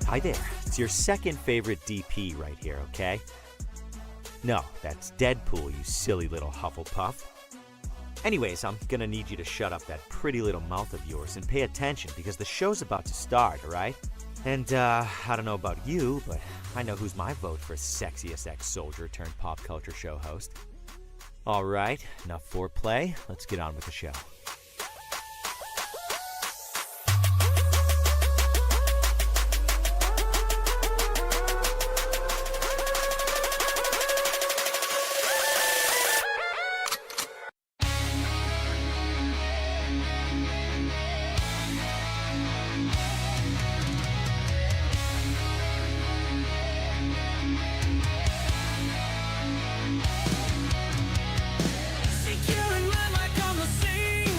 Hi there, it's your second favorite DP right here, okay? No, that's Deadpool, you silly little Hufflepuff. Anyways, I'm gonna need you to shut up that pretty little mouth of yours and pay attention because the show's about to start, alright? And, I don't know about you, but I know who's my vote for sexiest ex-soldier turned pop culture show host. Alright, enough foreplay, let's get on with the show. Securing my mic on the scene.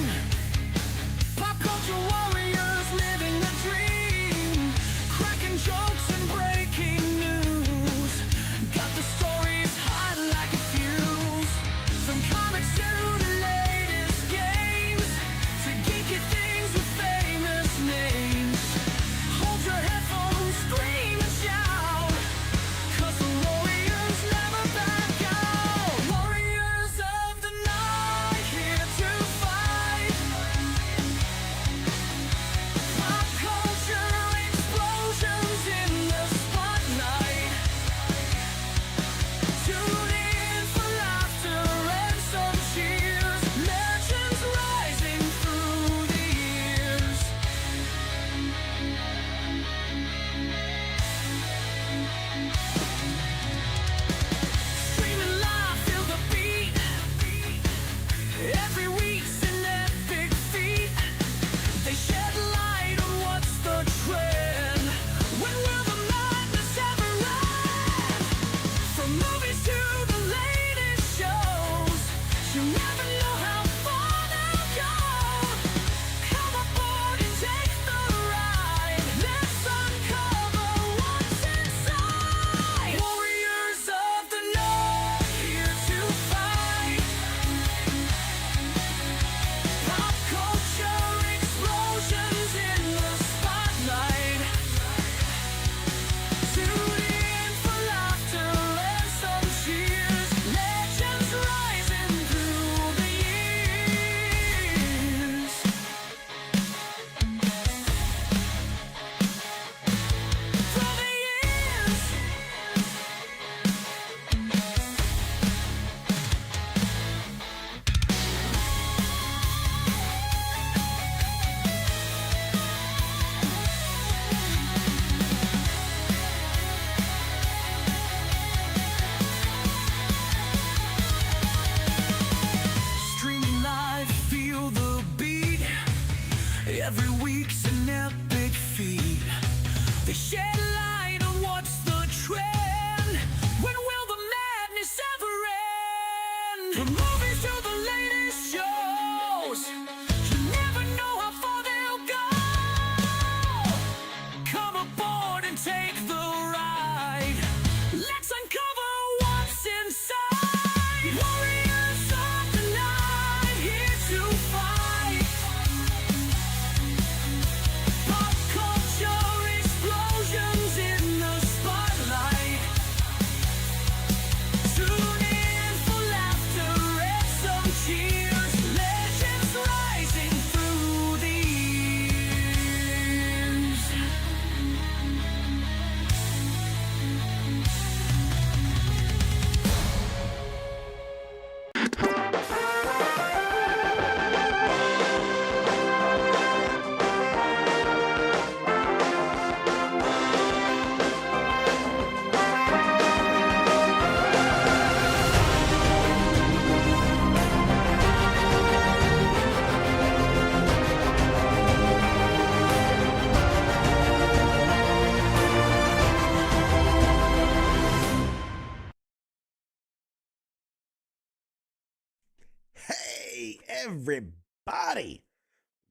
everybody.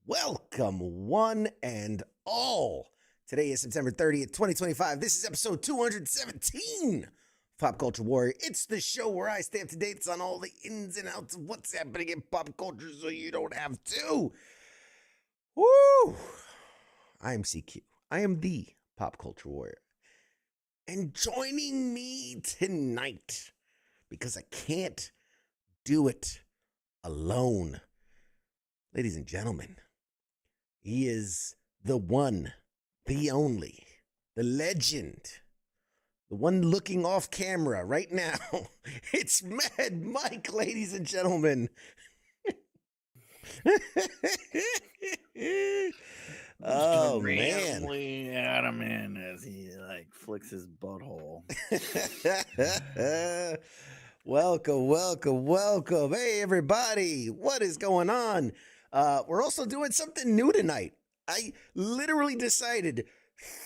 Welcome, one and all. Today is September 30th, 2025. This is episode 217 of Pop Culture Warrior. It's the show where I stay up to date on all the ins and outs of what's happening in pop culture so you don't have to. Woo! I am CQ. I am the Pop Culture Warrior. And joining me tonight, because I can't do it alone, ladies and gentlemen, he is the one, the only, the legend, the one looking off camera right now. It's Mad Mike, ladies and gentlemen. Oh, man. Randomly add him in as he flicks his butthole. Welcome. Hey, everybody. What is going on? We're also doing something new tonight. I literally decided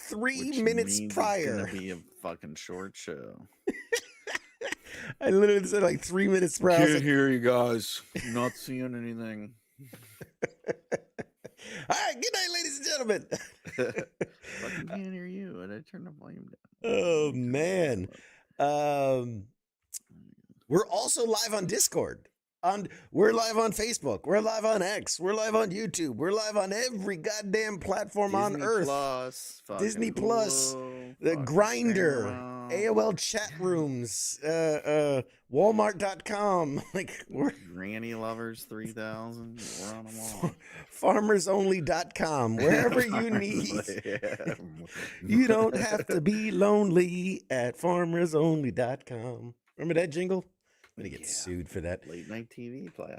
3 minutes prior. It's gonna be a fucking short show. I literally said 3 minutes prior. Can't hear you guys. Not seeing anything. All right, good night, ladies and gentlemen. Fucking can't hear you. And I turned the volume down. Oh, man. We're also live on Discord. We're live on Facebook. We're live on X. We're live on YouTube. We're live on every goddamn platform on Earth. Disney Plus, the Grindr, AOL chat rooms, Walmart.com. We're Granny Lovers 3000. We're on them all. FarmersOnly.com. Wherever you need. You don't have to be lonely at FarmersOnly.com. Remember that jingle? I'm going to get sued for that. Late night TV play.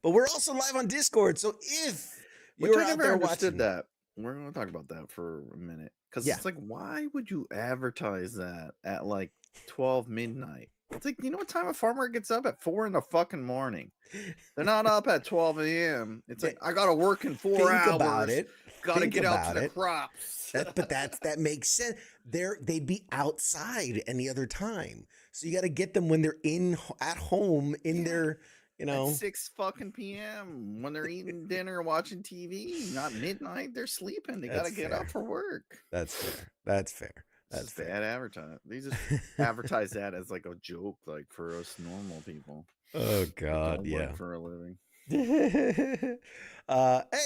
But we're also live on Discord. So if you're out there watching that, we're going to talk about that for a minute. Because it's why would you advertise that at 12 midnight? It's you know what time a farmer gets up? At 4 in the fucking morning. They're not up at 12 a.m. It's I got to work in 4 hours. Think about it. Got to get out to the crops. That makes sense. They'd be outside any other time. So you got to get them when they're at home in their, at 6 fucking p.m. when they're eating dinner, watching TV. Not midnight. They're sleeping. They got to get up for work. That's fair. That's fair. Bad advertising. They just advertise that as a joke, for us normal people. Oh God, work for a living. Hey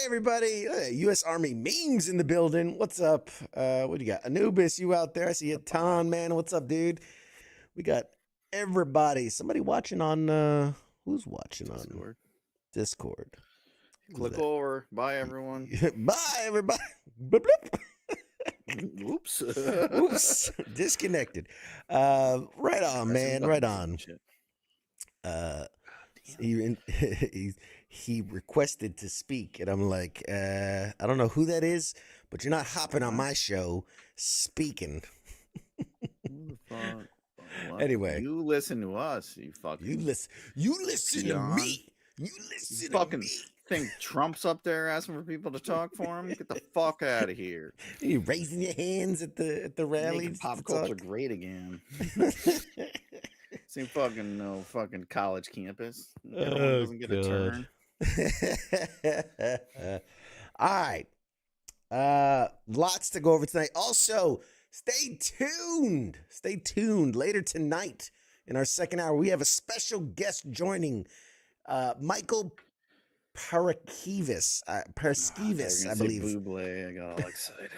everybody, U.S. Army memes in the building. What's up? What do you got? Anubis, you out there? I see you. Ton, man. What's up, dude? We got everybody. Somebody watching on who's watching Discord. On Discord? Click over. Bye everyone. Bye everybody. Bloop, bloop. Oops. Oops. Disconnected. Right on, man. Right on. He requested to speak, and I'm like, I don't know who that is, but you're not hopping on my show speaking. Anyway, you listen to us. You listen to me. You listen to me. Think Trump's up there asking for people to talk for him? Get the fuck out of here. You raising your hands at the rallies. Making pop culture great again. Same fucking college campus. Everyone doesn't get a turn. All right. Lots to go over tonight. Also, stay tuned. Later tonight in our second hour, we have a special guest joining, Michael Paraskevas, I believe. Bublé, I got all excited.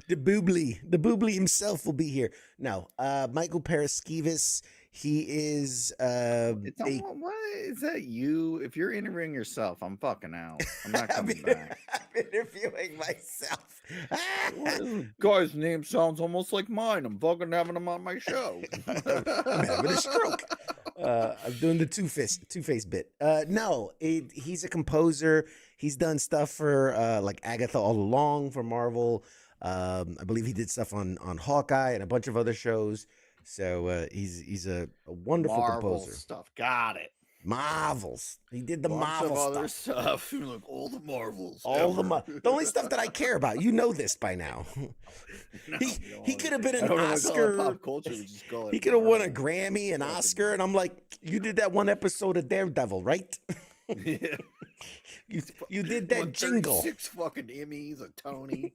The Bublé himself will be here. No, Michael Paraskevas. He is. Why is that you? If you're interviewing yourself, I'm fucking out. I'm not coming back. I'm interviewing myself. This guy's name sounds almost like mine. I'm fucking having him on my show. I'm having a stroke. I'm doing the Two-Face bit. No, he's a composer. He's done stuff for Agatha All Along for Marvel. I believe he did stuff on Hawkeye and a bunch of other shows. So he's a wonderful Marvel composer. Stuff. Got it. Marvels. He did the Bunch Marvel of other stuff. stuff. Like all the Marvels. All ever. the only stuff that I care about. You know this by now. No, He could have been I an don't want to call it Oscar. pop culture. We just call it. He could have won a Marvel. Grammy, an Fucking- Oscar, and I'm like, you did that one episode of Daredevil, right? Yeah. You did Won that jingle. 36 fucking Emmys, a Tony.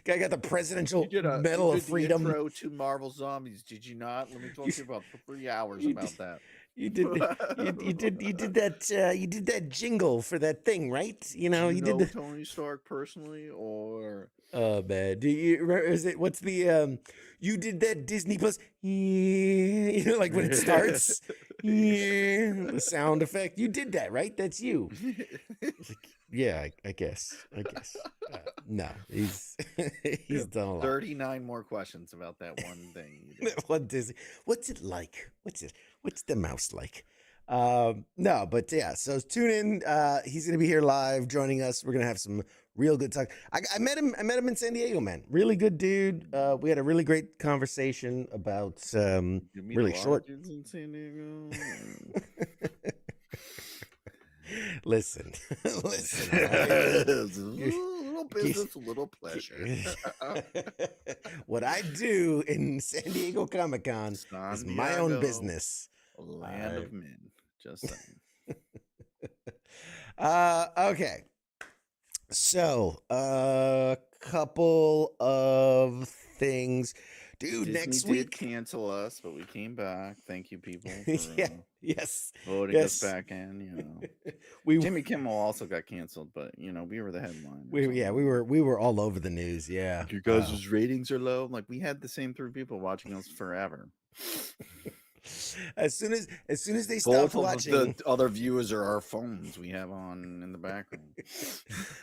Guy got the Presidential You Medal did of Freedom. The intro to Marvel Zombies, did you not? Let me talk to you about for 3 hours about that. You did that jingle for that thing, right? You know, Do you know did the, Tony Stark personally, or oh man, do you remember, is it what's the you did that Disney Plus, you know, like when it starts, the sound effect. You did that, right? That's you. It's like, yeah, I guess. No, he's done a lot. 39 more questions about that one thing. You did. What's it like? What's the mouse like? No, but yeah, so tune in. He's gonna be here live joining us. We're gonna have some real good talk. I met him in San Diego, man. Really good dude. We had a really great conversation about You meet really a lot short. of dudes in San Diego? Listen. A little business, a little pleasure. What I do in San Diego Comic-Con San is my own Diego, business. Land of men. Just saying. Okay. So, a couple of things. Dude, Disney next did week. cancel us, but we came back. Thank you, people, for Yes. voting Yes. us back in. You know, We Jimmy Kimmel also got canceled, but you know, we were the headline. we were all over the news, yeah. Your guys' ratings are low. Like we had the same 3 people watching us forever. As soon as they Both stopped of watching, the other viewers are our phones we have on in the background.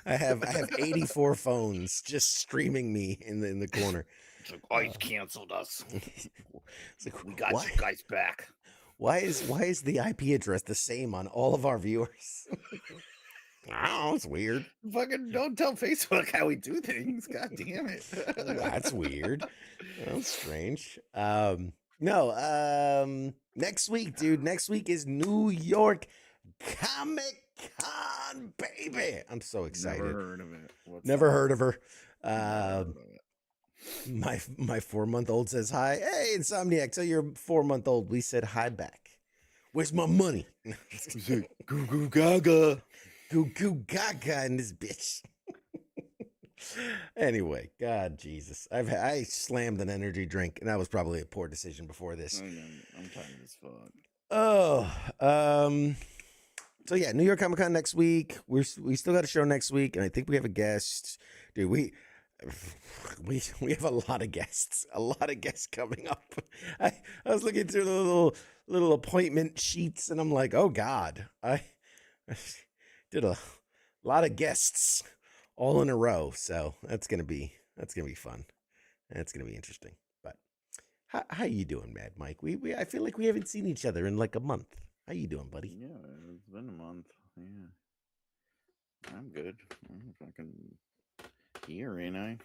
I have 84 phones just streaming me in the corner. It's like, oh, he's canceled us. It's like, We got why? you guys back. Why is the IP address the same on all of our viewers? Oh, it's weird. Fucking don't tell Facebook how we do things. God damn it. That's weird. That's strange. Next week, dude. Next week is New York Comic Con, baby. I'm so excited. Never heard of it. Never heard of her. Never heard of it. My 4-month-old says hi. Hey, Insomniac, tell your 4-month-old we said hi back. Where's my money? Goo goo gaga. Goo goo gaga in this bitch. Anyway, God Jesus, I slammed an energy drink, and that was probably a poor decision before this. I'm tired as fuck. Oh, so yeah, New York Comic Con next week. We still got a show next week, and I think we have a guest. Dude, we have a lot of guests. A lot of guests coming up. I was looking through the little appointment sheets, and I'm like, oh God, I did a lot of guests all in a row. So that's gonna be fun. That's gonna be interesting. But how you doing, Mad Mike? I feel like we haven't seen each other in like a month. How you doing, buddy? Yeah, it's been a month. Yeah. I'm good. I'm fucking here, ain't I?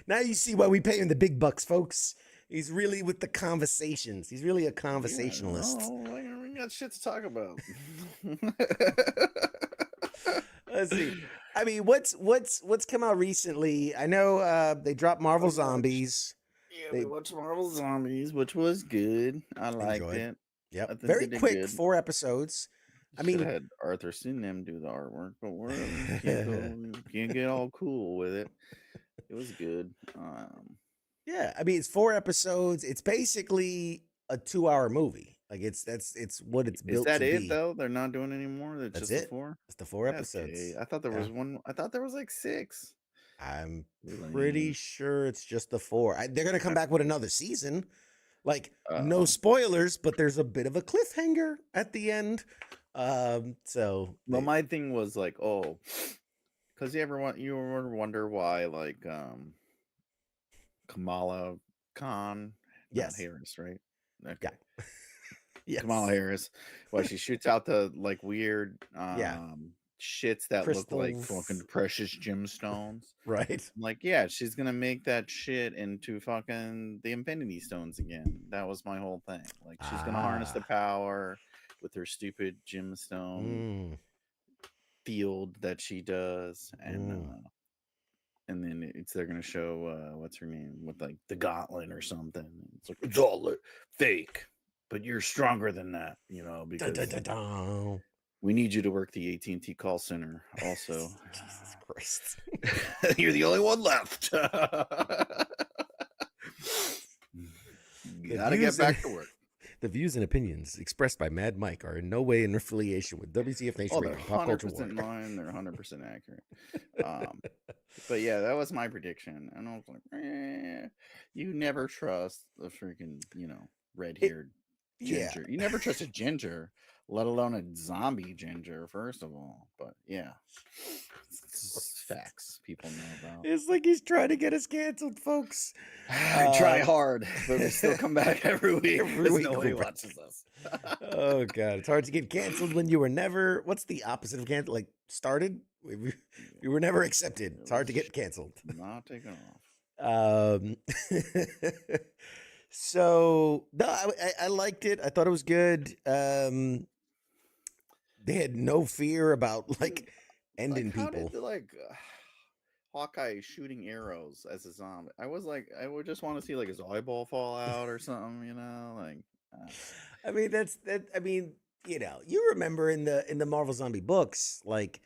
Now you see why we pay him the big bucks, folks. He's really with the conversations. He's really a conversationalist. Yeah, we got shit to talk about. Let's see. I mean, what's come out recently? I know they dropped Marvel Zombies. Yeah, we watched Marvel Zombies, which was good. I liked Enjoyed. it. Yep, I think very they did quick, good. 4 episodes. I mean, Should've had Arthur Sinem do the artwork, but you can't get all cool with it. It was good. Yeah, I mean, it's 4 episodes. It's basically a 2-hour movie. Like it's what it's built Is that to it be. though? They're not doing any more. That's Just it. the 4. It's the 4 episodes. Okay. I thought there was one. I thought there was like 6. I'm pretty sure it's just the 4. They're gonna come back with another season. Like no spoilers, but there's a bit of a cliffhanger at the end. So well, my thing was like, oh, because you ever wonder why like Kamala Khan, yes, Harris, right? Okay. Yeah. Yes. Kamala Harris. Well, she shoots out the like weird shits that look like Crystals. fucking precious gemstones. Right. I'm like, yeah, she's gonna make that shit into fucking the Infinity Stones again. That was my whole thing. Like, she's gonna harness the power with her stupid gemstone field that she does, and then they're gonna show what's her name with like the gauntlet or something. It's like, it's all fake, but you're stronger than that, because we need you to work the AT&T call center also. Jesus Christ. You're the only one left. You gotta get back to work. The views and opinions expressed by Mad Mike are in no way in affiliation with WCF Nation They're Radio, Pop Culture 100% War. mine. They're 100% accurate. But yeah, that was my prediction. And I was like, you never trust the freaking, red-haired ginger. You never trust a ginger, let alone a zombie ginger, first of all. But yeah, it's facts people know about. It's like he's trying to get us canceled, folks. I try hard, but we still come back every week. Nobody watches us. Oh God, it's hard to get canceled when you were never. What's the opposite of canceled? Like started. You were never accepted. It's hard to get canceled. Not taken off. So no, I liked it. I thought it was good. They had no fear about like ending people. How did Hawkeye shooting arrows as a zombie? I would just want to see like his eyeball fall out or something, I mean, I mean, you remember in the Marvel zombie books, like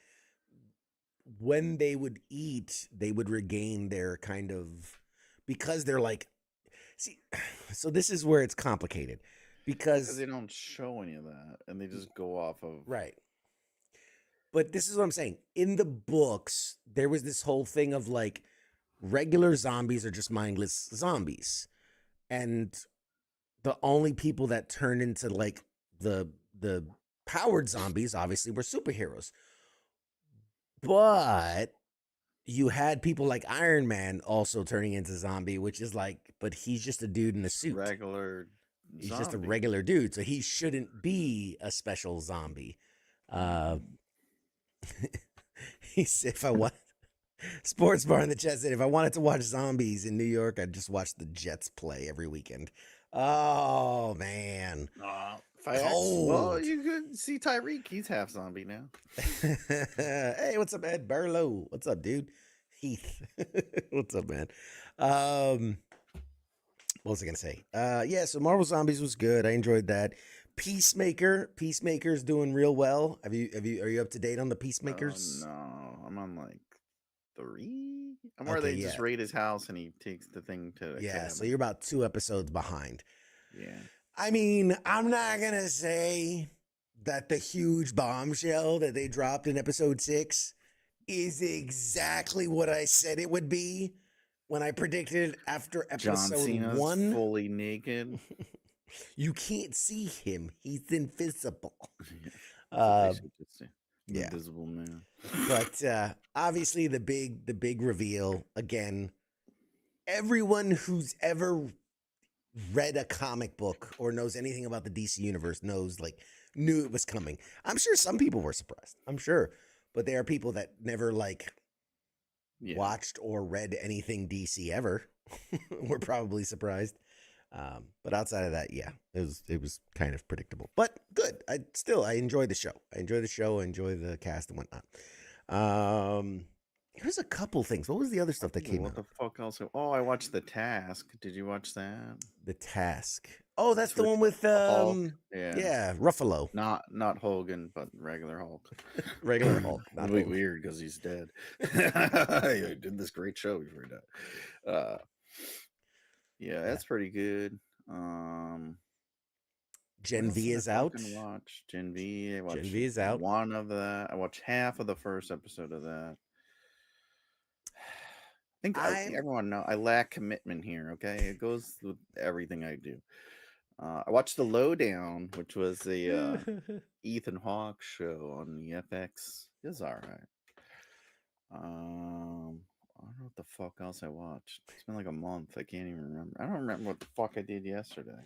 when they would eat, they would regain their kind of, because they're like, see, so this is where it's complicated because they don't show any of that and they just go off of right. But this is what I'm saying. In the books, there was this whole thing of like regular zombies are just mindless zombies. And the only people that turned into like the powered zombies obviously were superheroes. But you had people like Iron Man also turning into zombie, which is like, but he's just a dude in a suit. He's just a regular dude, so he shouldn't be a special zombie. He said, if I want Sports Bar in the chat said, if I wanted to watch zombies in New York, I'd just watch the Jets play every weekend. Oh man. Well, you could see Tyreek. He's half zombie now. Hey, what's up, Ed Burlow? What's up, dude? Heath. What's up, man? What was I gonna say? Yeah, so Marvel Zombies was good. I enjoyed that. Peacemaker's doing real well. Are you up to date on the Peacemakers? No, I'm on like 3. I'm where they just raid his house and he takes the thing to so you're about 2 episodes behind. Yeah. I mean, I'm not gonna say that the huge bombshell that they dropped in episode 6 is exactly what I said it would be when I predicted after episode John Cena's 1. Fully naked. You can't see him. He's invisible. Invisible man. But obviously the big reveal again. Everyone who's ever read a comic book or knows anything about the DC universe knew it was coming. I'm sure some people were surprised. I'm sure, but there are people that never watched or read anything DC ever. Were probably surprised. But outside of that, it was kind of predictable, but good. I enjoyed the show. I enjoy the cast and whatnot. There's a couple things. What was the other stuff that came out? What the fuck else? Oh, I watched The Task. Did you watch that? The Task. Oh, that's the one with Ruffalo. Not Hogan, but regular Hulk. Regular Hulk. Not weird because he's dead. I did this great show before he died. That's pretty good. Gen V is out. Gen V. Gen V is out. One of that. I watched half of the first episode of that. I think everyone knows I lack commitment here. Okay, it goes with everything I do. I watched The Lowdown, which was the Ethan Hawke show on the FX. It was all right. I don't know what the fuck else I watched. It's been like a month. I can't even remember. I don't remember what the fuck I did yesterday.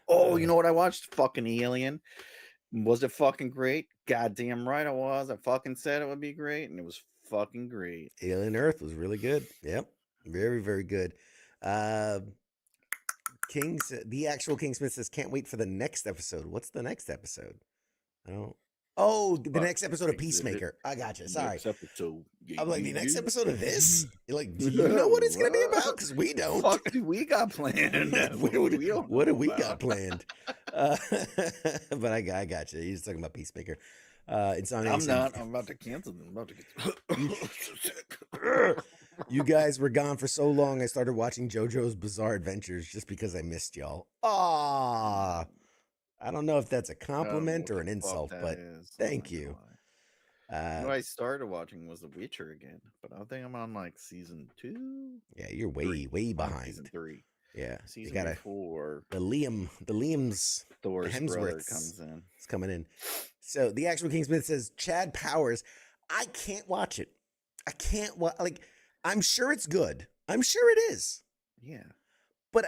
Oh, you know what I watched? Fucking Alien. Was it fucking great? Goddamn right it was. I fucking said it would be great, and it was fucking great. Alien Earth was really good. Yep. Very, very good. The actual King Smith says, can't wait for the next episode. What's the next episode? I don't. Oh, the next episode of Peacemaker. I gotcha. Sorry. Next episode. I'm like, the next episode of this? You're like, do you know what it's going to be about? Because we don't. Fuck do we got planned? What do we got planned? But I got you. He's talking about Peacemaker. Insomnia. I'm not. I'm about to cancel them. I'm about to get You guys were gone for so long, I started watching JoJo's Bizarre Adventures just because I missed y'all. Ah, I don't know if that's a compliment or an insult, but thank you. What I started watching was The Witcher again, but I think I'm on like season 2. Yeah, you're way behind. Season 3. Yeah, season 4. The Liam's Thor's brother Hemsworth's comes in. It's coming in. So the actual King Smith says Chad Powers. I can't watch it. I can't watch. Like, I'm sure it's good. I'm sure it is. Yeah, but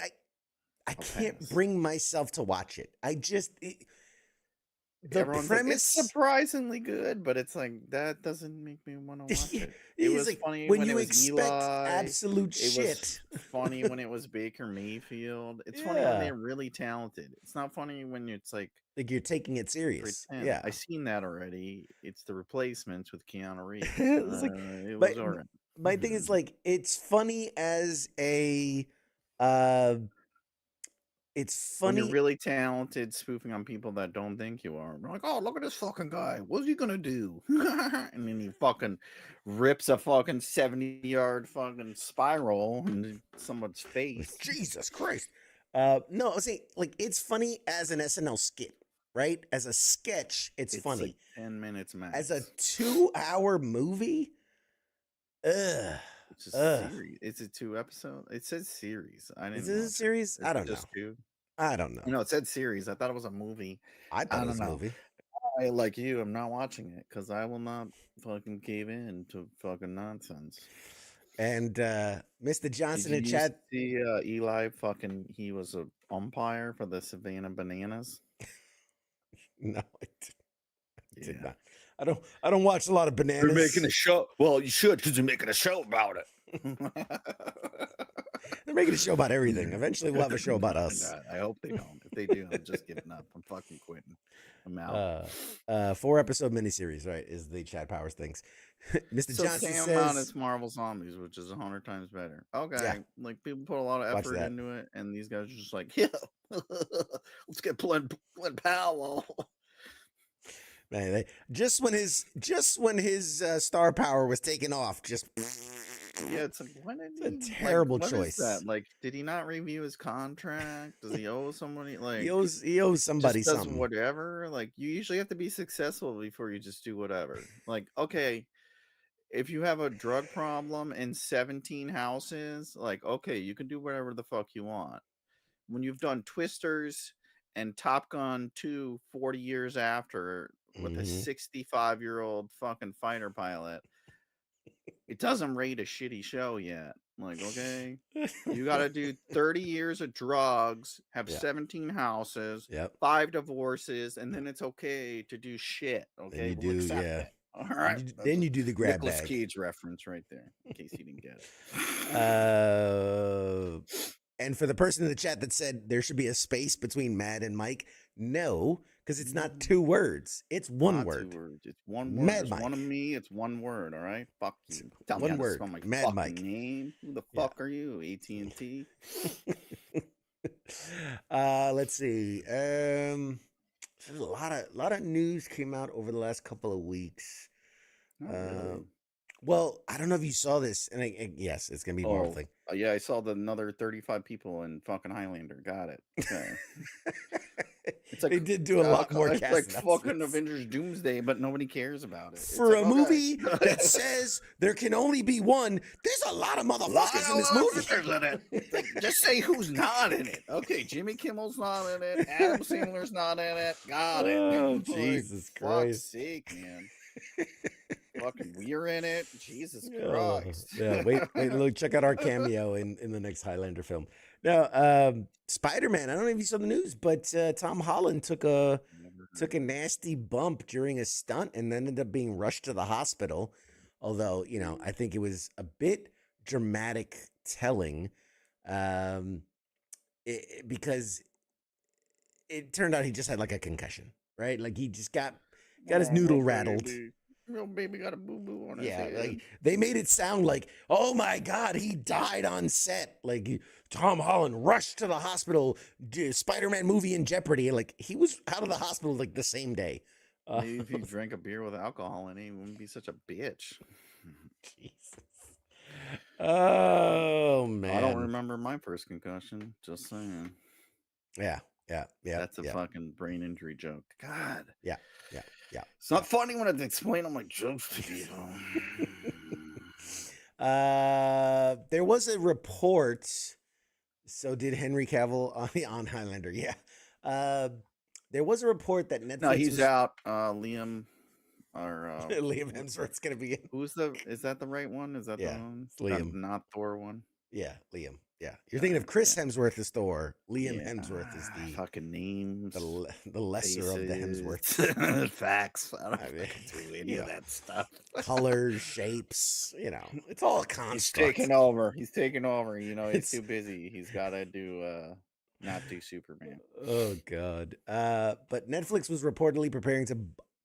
I can't bring myself to watch it. The premise it's surprisingly good, but it's like that doesn't make me want to watch it. It was like, funny when it you was expect Eli. absolute It shit. was funny when it was Baker Mayfield. It's funny when they're really talented. It's not funny when it's like you're taking it serious. pretend. Yeah, I seen that already. It's The Replacements with Keanu Reeves. It was all right. My thing is like it's funny as a it's funny when you're really talented spoofing on people that don't think you are. We're like, oh, look at this fucking guy. What's he gonna do? And then he fucking rips a fucking 70-yard fucking spiral in someone's face. Jesus Christ. No, I was saying like it's funny as an SNL skit, right? As a sketch, it's funny. Like 10 minutes max. As a 2-hour movie, It's a series. It's a 2-episode. It says series. I didn't. Is it a series? I don't know. Just 2. I don't know. No, it said series. I thought it was a movie. I thought it was a movie. I, like you, I'm not watching it because I will not fucking cave in to fucking nonsense. And Mr. Johnson Did and you Chad. See Eli fucking. He was an umpire for the Savannah Bananas. No, I did not. I don't watch a lot of bananas. They're making a show. Well, you should because they're making a show about it. They're making a show about everything. Eventually, we'll have a show about us. I hope they don't. If they do, I'm just giving up. I'm fucking quitting. I'm out. 4-episode miniseries, right? Is the Chad Powers things. Mr. Johnson says it's Marvel Zombies, which is 100 times better. Okay, yeah. Like people put a lot of effort into it, and these guys are just like, yeah, let's get Glenn Powell. Man, just when his star power was taken off, just yeah, it's like it's a terrible choice. What is that? Like, did he not review his contract? Does he owe somebody? Like, he owes somebody just does something. Whatever. Like, you usually have to be successful before you just do whatever. Like, okay, if you have a drug problem in 17 houses, like, okay, you can do whatever the fuck you want. When you've done Twisters and Top Gun 2 40 years after with a 65-year-old fucking fighter pilot, it doesn't rate a shitty show yet. Like, okay, you got to do 30 years of drugs, have 17 houses, 5 divorces, and then it's okay to do shit. Okay, you do, yeah. It. All right. Then you do the grab Nicolas bag. Cage reference right there, in case you didn't get it. And for the person in the chat that said there should be a space between Mad and Mike, no, because it's not 2 words. It's one word. 2 words. It's one word. Mad Mike. One of me. It's one word. All right. Fuck you. Tell one word. My Mad Mike. Name. Who the fuck are you? AT&T. Let's see. There's a lot of news came out over the last couple of weeks. Really. Well, I don't know if you saw this, and yes, it's gonna be a Marvel thing. Yeah, I saw another 35 people in fucking Highlander. Got it. Okay. It's like they did do a lot more. It's like fucking Avengers Doomsday, but nobody cares about it. For a movie that says there can only be one, there's a lot of motherfuckers in this movie. Like, just say who's not in it. Okay, Jimmy Kimmel's not in it. Adam Sandler's not in it. Got it. Oh, Jesus Christ! Fuck's sake, man. Fucking we're in it. Jesus Christ. Yeah, wait, look, check out our cameo in the next Highlander film. Now, Spider-Man, I don't know if you saw the news, but Tom Holland took a took a nasty bump during a stunt and then ended up being rushed to the hospital. Although, I think it was a bit dramatic telling, um, because it turned out he just had like a concussion, right? Like he just got his noodle rattled. Little baby got a boo-boo on his Yeah, head. like they made it sound like, oh my God, he died on set. Like Tom Holland rushed to the hospital, Spider-Man movie in jeopardy. Like he was out of the hospital like the same day. Maybe if you drank a beer with alcohol in it, you wouldn't be such a bitch. Jesus. Oh man. I don't remember my first concussion. Just saying. Yeah. That's a fucking brain injury joke. God. Yeah. It's not funny when I explain all my jokes to people. There was a report. So did Henry Cavill on Highlander? Yeah. There was a report that Netflix. No, he's out. Liam or Liam Hemsworth's gonna be in. Is that the right one? Is that the one? It's Liam, not Thor one. Yeah, Liam. Yeah, you're thinking of Chris Hemsworth as Thor. Liam Hemsworth is the fucking names, the lesser of the Hemsworths. Facts. I don't do any of that stuff. Colors, shapes. It's all a construct. He's taking over. He's too busy. He's got to do. Not do Superman. Oh God. But Netflix was reportedly preparing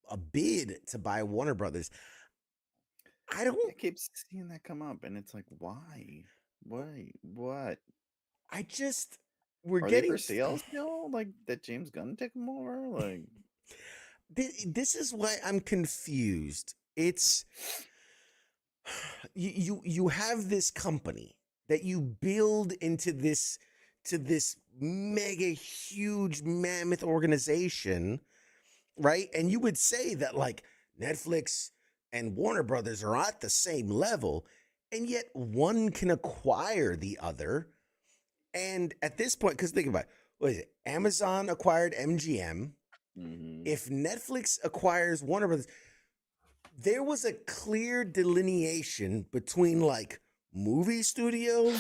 a bid to buy Warner Brothers. I keep seeing that come up, and it's like, why? What? We're Are getting they for sale still? Like that James Gunn take them over? Like this is why I'm confused. It's you have this company that you build into this mega huge mammoth organization, right? And you would say that like Netflix and Warner Brothers are at the same level, and yet one can acquire the other. And at this point, because think about it, what is it? Amazon acquired MGM. Mm-hmm. If Netflix acquires Warner Brothers, there was a clear delineation between like movie studio,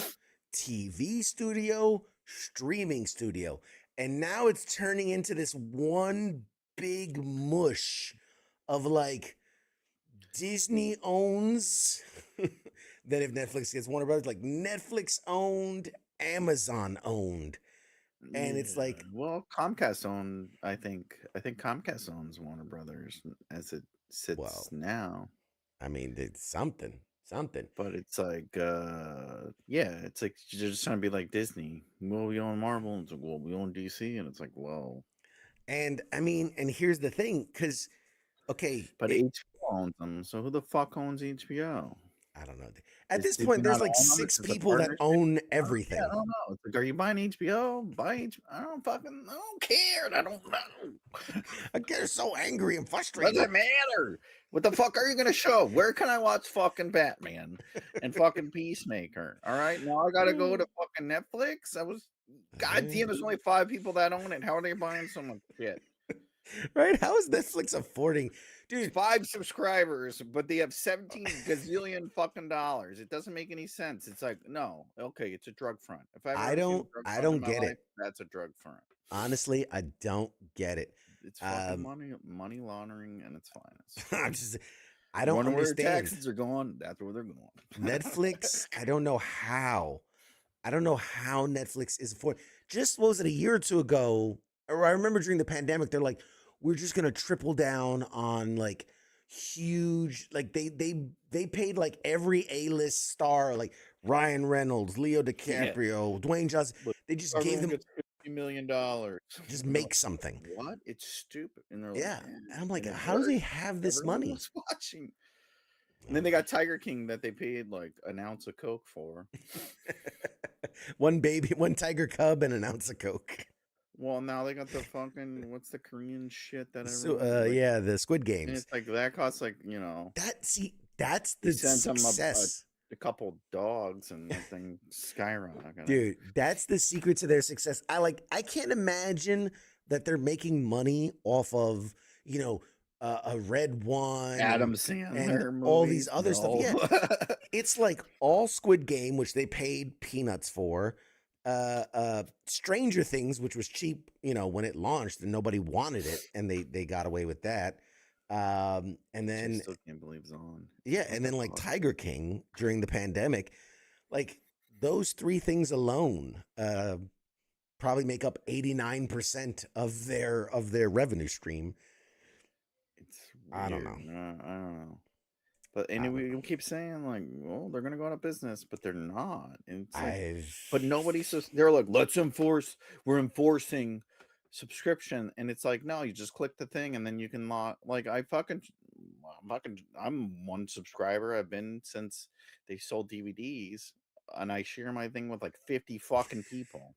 TV studio, streaming studio. And now it's turning into this one big mush of like Disney owns that if Netflix gets Warner Brothers, like Netflix owned, Amazon owned. And it's like, well, Comcast owned, I think Comcast owns Warner Brothers as it sits now. I mean, it's something. But it's like, it's like you're just trying to be like Disney. Well, we own Marvel. And it's like, well, we own DC. And it's like, well. And I mean, and here's the thing, because, okay. But HBO owns them. So who the fuck owns HBO? I don't know. At this point, there's like 6 people that own everything. I don't know. It's like, are you buying HBO? I don't care. I don't know. I get so angry and frustrated. Doesn't matter. What the fuck are you gonna show? Where can I watch fucking Batman and fucking Peacemaker? All right, now I gotta go to fucking Netflix. God damn, there's only 5 people that own it. How are they buying so much shit? Right? How is Netflix affording, dude? 5 subscribers, but they have 17 gazillion fucking dollars. It doesn't make any sense. It's like, no, okay, it's a drug front. If I don't get it. That's a drug front. Honestly, I don't get it. It's fucking money laundering, and it's fine. I don't understand. Where taxes are going, that's where they're going. Netflix, I don't know how Netflix is affording. Just what was it, a year or two ago? Or I remember during the pandemic, they're like, we're just gonna triple down on like huge, like they paid like every A-list star, like Ryan Reynolds, Leo DiCaprio, Dwayne Johnson. They just gave them $50 million. Just make something. What? It's stupid. And they're like, and I'm like, how do they have this money? Watching. And then they got Tiger King that they paid like an ounce of Coke for. One tiger cub and an ounce of Coke. Well, now they got the fucking, what's the Korean shit that the Squid Games. And it's like that costs like, that's the success. A couple dogs and that thing skyrocketed. Dude, that's the secret to their success. I can't imagine that they're making money off of, a Red One, Adam Sandler, and all these other stuff. Yeah, it's like all Squid Game, which they paid peanuts for. Stranger Things, which was cheap, when it launched and nobody wanted it, and they got away with that. And I then still can't believe it's on. yeah, What and the then like fuck? Tiger King during the pandemic, like those three things alone, probably make up 89% of their revenue stream. It's I don't weird. know. I don't know. But I don't anyway, know. we keep saying like, well, they're gonna go out of business, but they're not. And it's like, I've but nobody's just. They're like, let's enforce. We're enforcing subscription, and it's like, no, you just click the thing, and then you can log. Like, I'm one subscriber. I've been since they sold DVDs, and I share my thing with like 50 fucking people.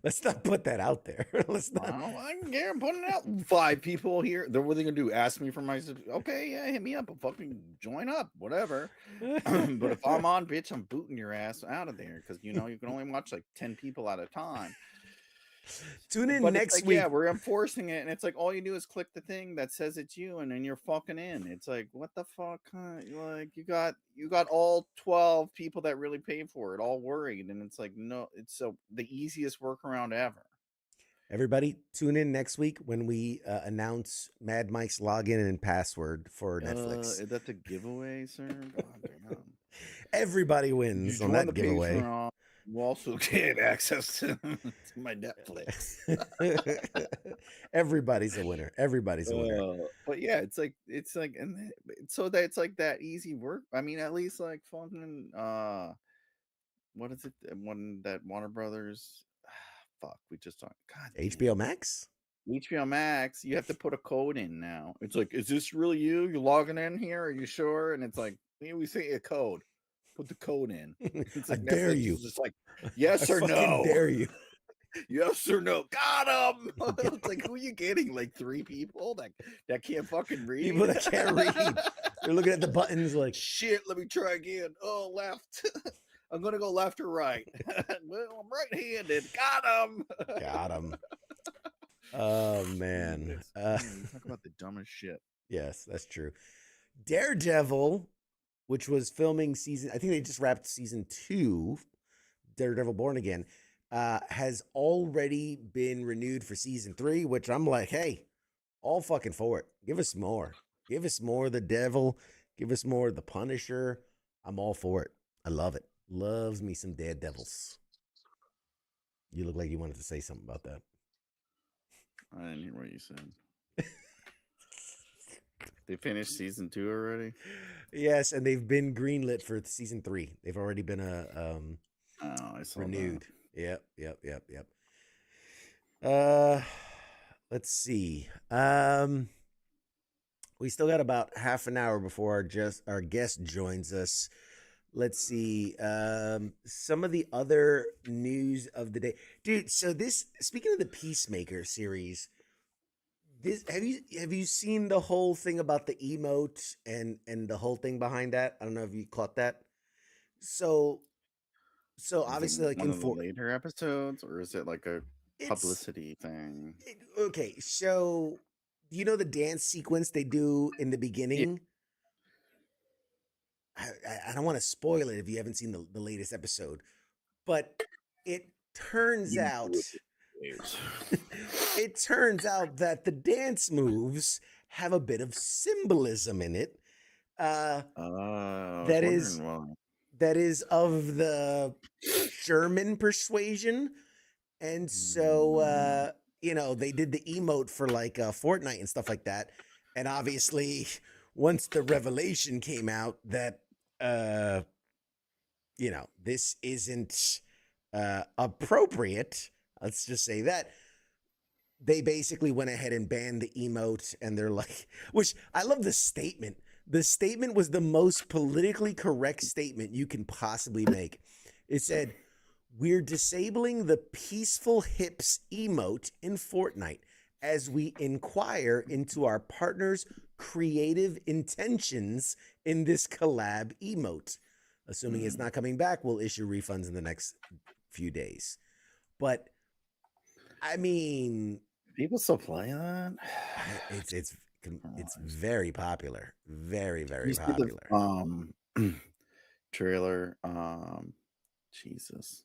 let's not put that out there. Let's not. I don't care. I'm putting it out. 5 people here. What are they gonna do? Ask me for my okay, yeah, hit me up. I'll fucking join up, whatever. But if I'm on, bitch, I'm booting your ass out of there because you can only watch like 10 people at a time. Tune in But it's next like, yeah, week. we're enforcing it, and it's like all you do is click the thing that says it's you, and then you're fucking in. It's like, what the fuck? Like you got all 12 people that really paid for it, all worried, and it's like, no, it's so the easiest workaround ever. Everybody, tune in next week when we announce Mad Mike's login and password for Netflix. Is that the giveaway, sir? God damn. Everybody If you wins on join that the giveaway. Patreon, you also get access to my Netflix. Everybody's a winner. Everybody's a winner. But yeah, it's like, so that it's like that easy work. I mean, at least like fucking what is it? One that Warner Brothers. Fuck, we just talked. God damn it. HBO Max? HBO Max, you have to put a code in now. It's like, is this really you? You logging in here? Are you sure? And it's like, we say a code. Put the code in. It's I like dare Netflix you. is just like, I yes or fucking no. dare you. Yes or no. Got him. It's like, who are you getting? Like 3 people that can't fucking read. People that can't read. They're looking at the buttons like, shit. Let me try again. Oh, left. I'm gonna go left or right. Well, I'm right-handed. Got him. got him. Oh man. You talk about the dumbest shit. Yes, that's true. Daredevil, which was filming I think they just wrapped season 2, Daredevil Born Again, has already been renewed for season 3, which I'm like, hey, all fucking for it. Give us more. Give us more of the devil. Give us more of the Punisher. I'm all for it. I love it. Loves me some Daredevils. You look like you wanted to say something about that. I didn't hear what you said. They finished season 2 already? Yes, and they've been greenlit for season 3. They've already been I saw renewed. That. Yep. Let's see. We still got about half an hour before our guest joins us. Let's see. Some of the other news of the day, dude. So speaking of the Peacemaker series, have you seen the whole thing about the emote and the whole thing behind that? I don't know if you caught that. So obviously, like one of the later episodes, or is it like a publicity thing? Okay, so you know the dance sequence they do in the beginning? Yeah. I don't want to spoil it if you haven't seen the latest episode, but it turns out that the dance moves have a bit of symbolism in it. That is of the German persuasion. And so, they did the emote for like Fortnite and stuff like that. And obviously, once the revelation came out that, this isn't appropriate, let's just say that, they basically went ahead and banned the emote. And they're like, which I love the statement. The statement was the most politically correct statement you can possibly make. It said, "We're disabling the peaceful hips emote in Fortnite as we inquire into our partners' creative intentions in this collab emote. Assuming it's not coming back, we'll issue refunds in the next few days." But I mean, people still play that? It's very popular. Very, very popular. Trailer. Jesus.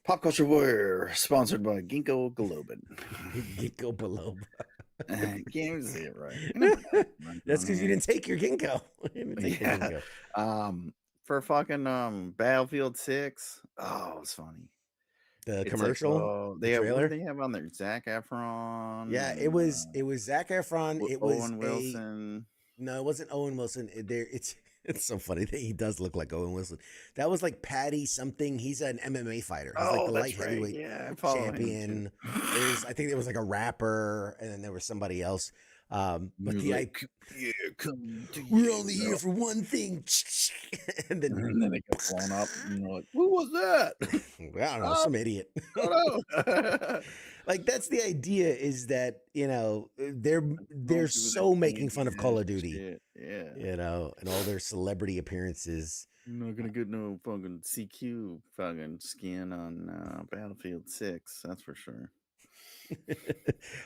Pop Culture Warrior, sponsored by Ginkgo Biloba. Ginkgo biloba. Can't even say it right. That's because you didn't take your ginkgo. You didn't take the Yeah. ginkgo. For fucking Battlefield 6. Oh, it's funny. The It's like, commercial, oh, the they have, what do trailer. they have on there? Zac Efron Yeah, it and was Zac Efron. It was Owen Wilson. no, it wasn't Owen Wilson. It's so funny that he does look like Owen Wilson. That was like Patty something. He's an MMA fighter. He's like Oh, the light that's right. heavyweight Yeah, I follow him champion. too. I think there was like a rapper, and then there was somebody else. But Yeah, come to we're you. only here for one thing, and then And then it gets blown up. And you're like, who was that? I don't know, some idiot. Oh, no. Like that's the idea, is that they're so making fun of Call of Duty, shit. Yeah. and all their celebrity appearances. You're not gonna get no fucking CQ fucking skin on Battlefield 6, that's for sure.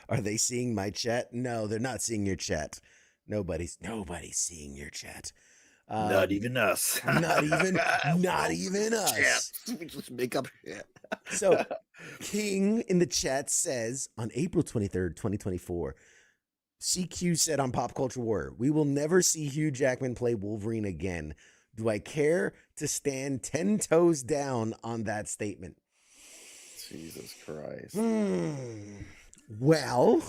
Are they seeing my chat? No, they're not seeing your chat. Nobody's seeing your chat. Not even us. Not even us. We just make up shit. So King in the chat says on April 23rd, 2024, CQ said on Pop Culture War, we will never see Hugh Jackman play Wolverine again. Do I care to stand 10 toes down on that statement? Jesus Christ. Well, Way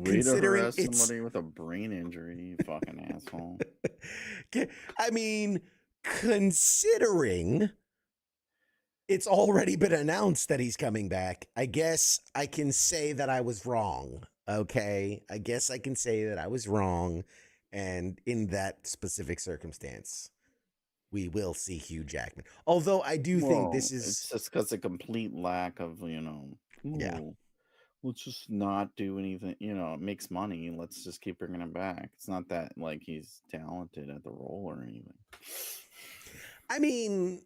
to considering harass somebody with a brain injury, you fucking asshole. I mean, considering it's already been announced that he's coming back, I guess I can say that I was wrong. Okay. I guess I can say that I was wrong. And in that specific circumstance, we will see Hugh Jackman. Although I do think this is. It's just because a complete lack of, Yeah. Let's just not do anything. It makes money. Let's just keep bringing him back. It's not that like he's talented at the role or anything. I mean,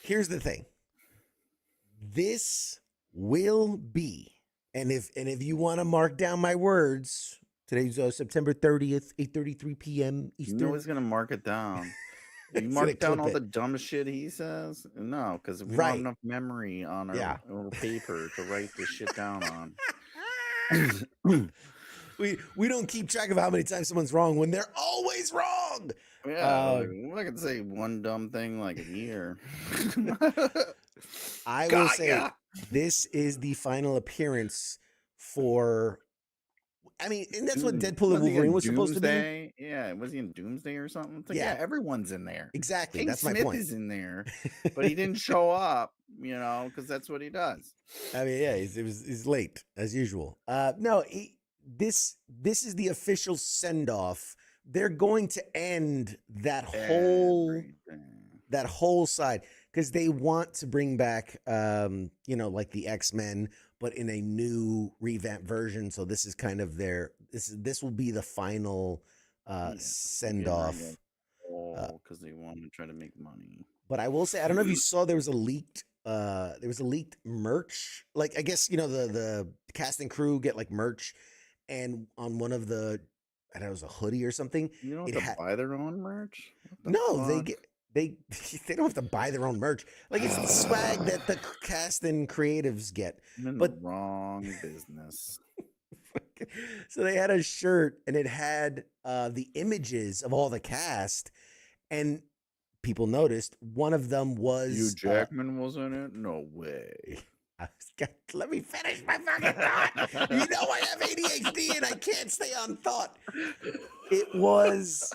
here's the thing. This will be, and if you want to mark down my words, today's September 30th, 8:33 p.m. Eastern. You know he's gonna mark it down. You mark down all the dumb shit he saes? No, because we don't have enough memory on our paper to write this shit down on. We don't keep track of how many times someone's wrong when they're always wrong. Yeah, I can say one dumb thing like a year. I will say this is the final appearance for. I mean, and that's what Deadpool and Wolverine was supposed to be. Yeah, was he in Doomsday or something? It's like, yeah, everyone's in there. Exactly, King that's Smith my point. is in there, but he didn't show up, because that's what he does. I mean, yeah, he's late as usual. No, this is the official send off. They're going to end that whole side because they want to bring back, like the X-Men, but in a new revamped version. So this is kind of this will be the final send off. Because they want to try to make money. But I will say, I don't know if you saw, there was a leaked merch. Like, I guess, the cast and crew get like merch, and on one of the, I don't know, it was a hoodie or something. You don't have to buy their own merch? No, they don't have to buy their own merch. Like, it's the swag that the cast and creatives get. I'm in the wrong business. So they had a shirt, and it had the images of all the cast, and people noticed one of them was Hugh Jackman was in it? No way. Let me finish my fucking thought. You know I have ADHD and I can't stay on thought. It was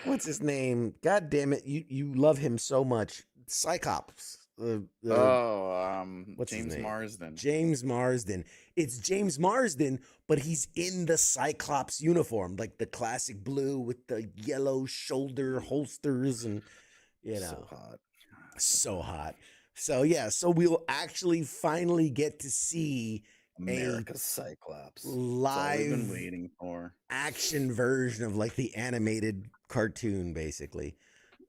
what's his name? God damn it! You love him so much. Cyclops. What's James Marsden. James Marsden. It's James Marsden, but he's in the Cyclops uniform, like the classic blue with the yellow shoulder holsters, and so hot. So yeah, so we'll actually finally get to see America's Cyclops live we've been waiting for action version of like the animated cartoon, basically.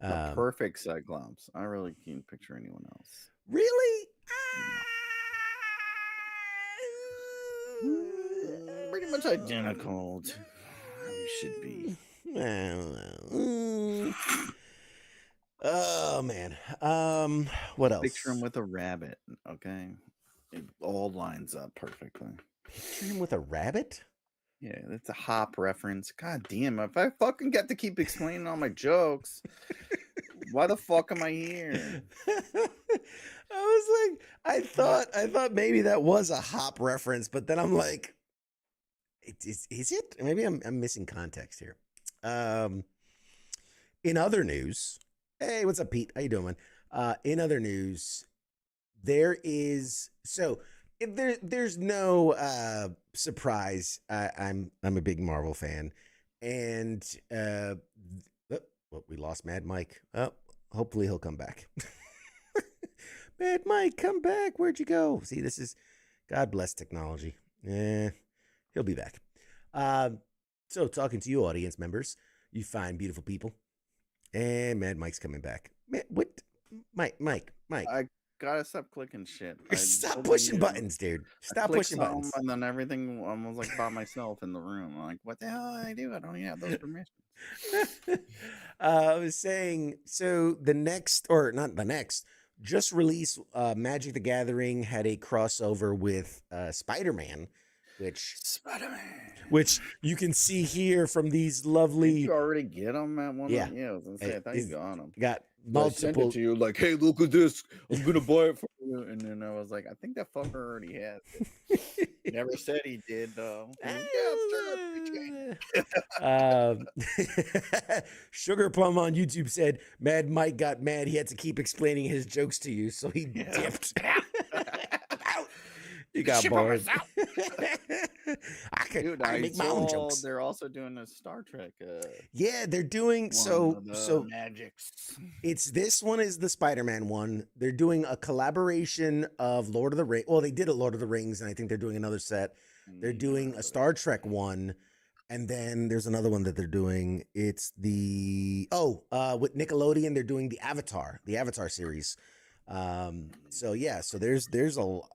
The perfect Cyclops. I really can't picture anyone else. Really? Pretty much identical to how he should be. Oh man. What Picture him else? with a rabbit. Okay, it all lines up perfectly. Picture him with a rabbit? Yeah, that's a hop reference. God damn, if I fucking get to keep explaining all my jokes, why the fuck am I here? I was like, I thought maybe that was a hop reference, but then I'm like, is it? Maybe I'm missing context here. Um, in other news, hey, what's up, Pete? How you doing, man? In other news, there's no surprise. I'm a big Marvel fan, and we lost Mad Mike. Oh, hopefully he'll come back. Mad Mike, come back. Where'd you go? See, this is God bless technology. He'll be back. So talking to you, audience members, you fine, beautiful people, and Mad Mike's coming back. What? Mike. I gotta stop clicking shit. Stop pushing buttons, dude. Stop pushing buttons. And then everything I was like by myself in the room. I'm like, what the hell did I do? I don't even have those permissions. I was saying, so the next, or not the next, just released Magic the Gathering had a crossover with Spider-Man, which you can see here from these lovely. Did you already get them at one? Yeah, I was gonna say I thought you got them. Got multiple. I sent it to you like, hey, look at this. I'm gonna buy it for you. And then I was like, I think that fucker already has it. Never said he did though. Sugar Plum on YouTube said Mad Mike got mad. He had to keep explaining his jokes to you, so he dipped. You got bored. I make my own jokes. They're also doing a Star Trek. Yeah, they're doing so magics. It's this one is the Spider-Man one. They're doing a collaboration of Lord of the Rings. Well, they did a Lord of the Rings, and I think they're doing another set. They're doing a Star Trek one, and then there's another one that they're doing. It's the with Nickelodeon, they're doing the Avatar series. So there's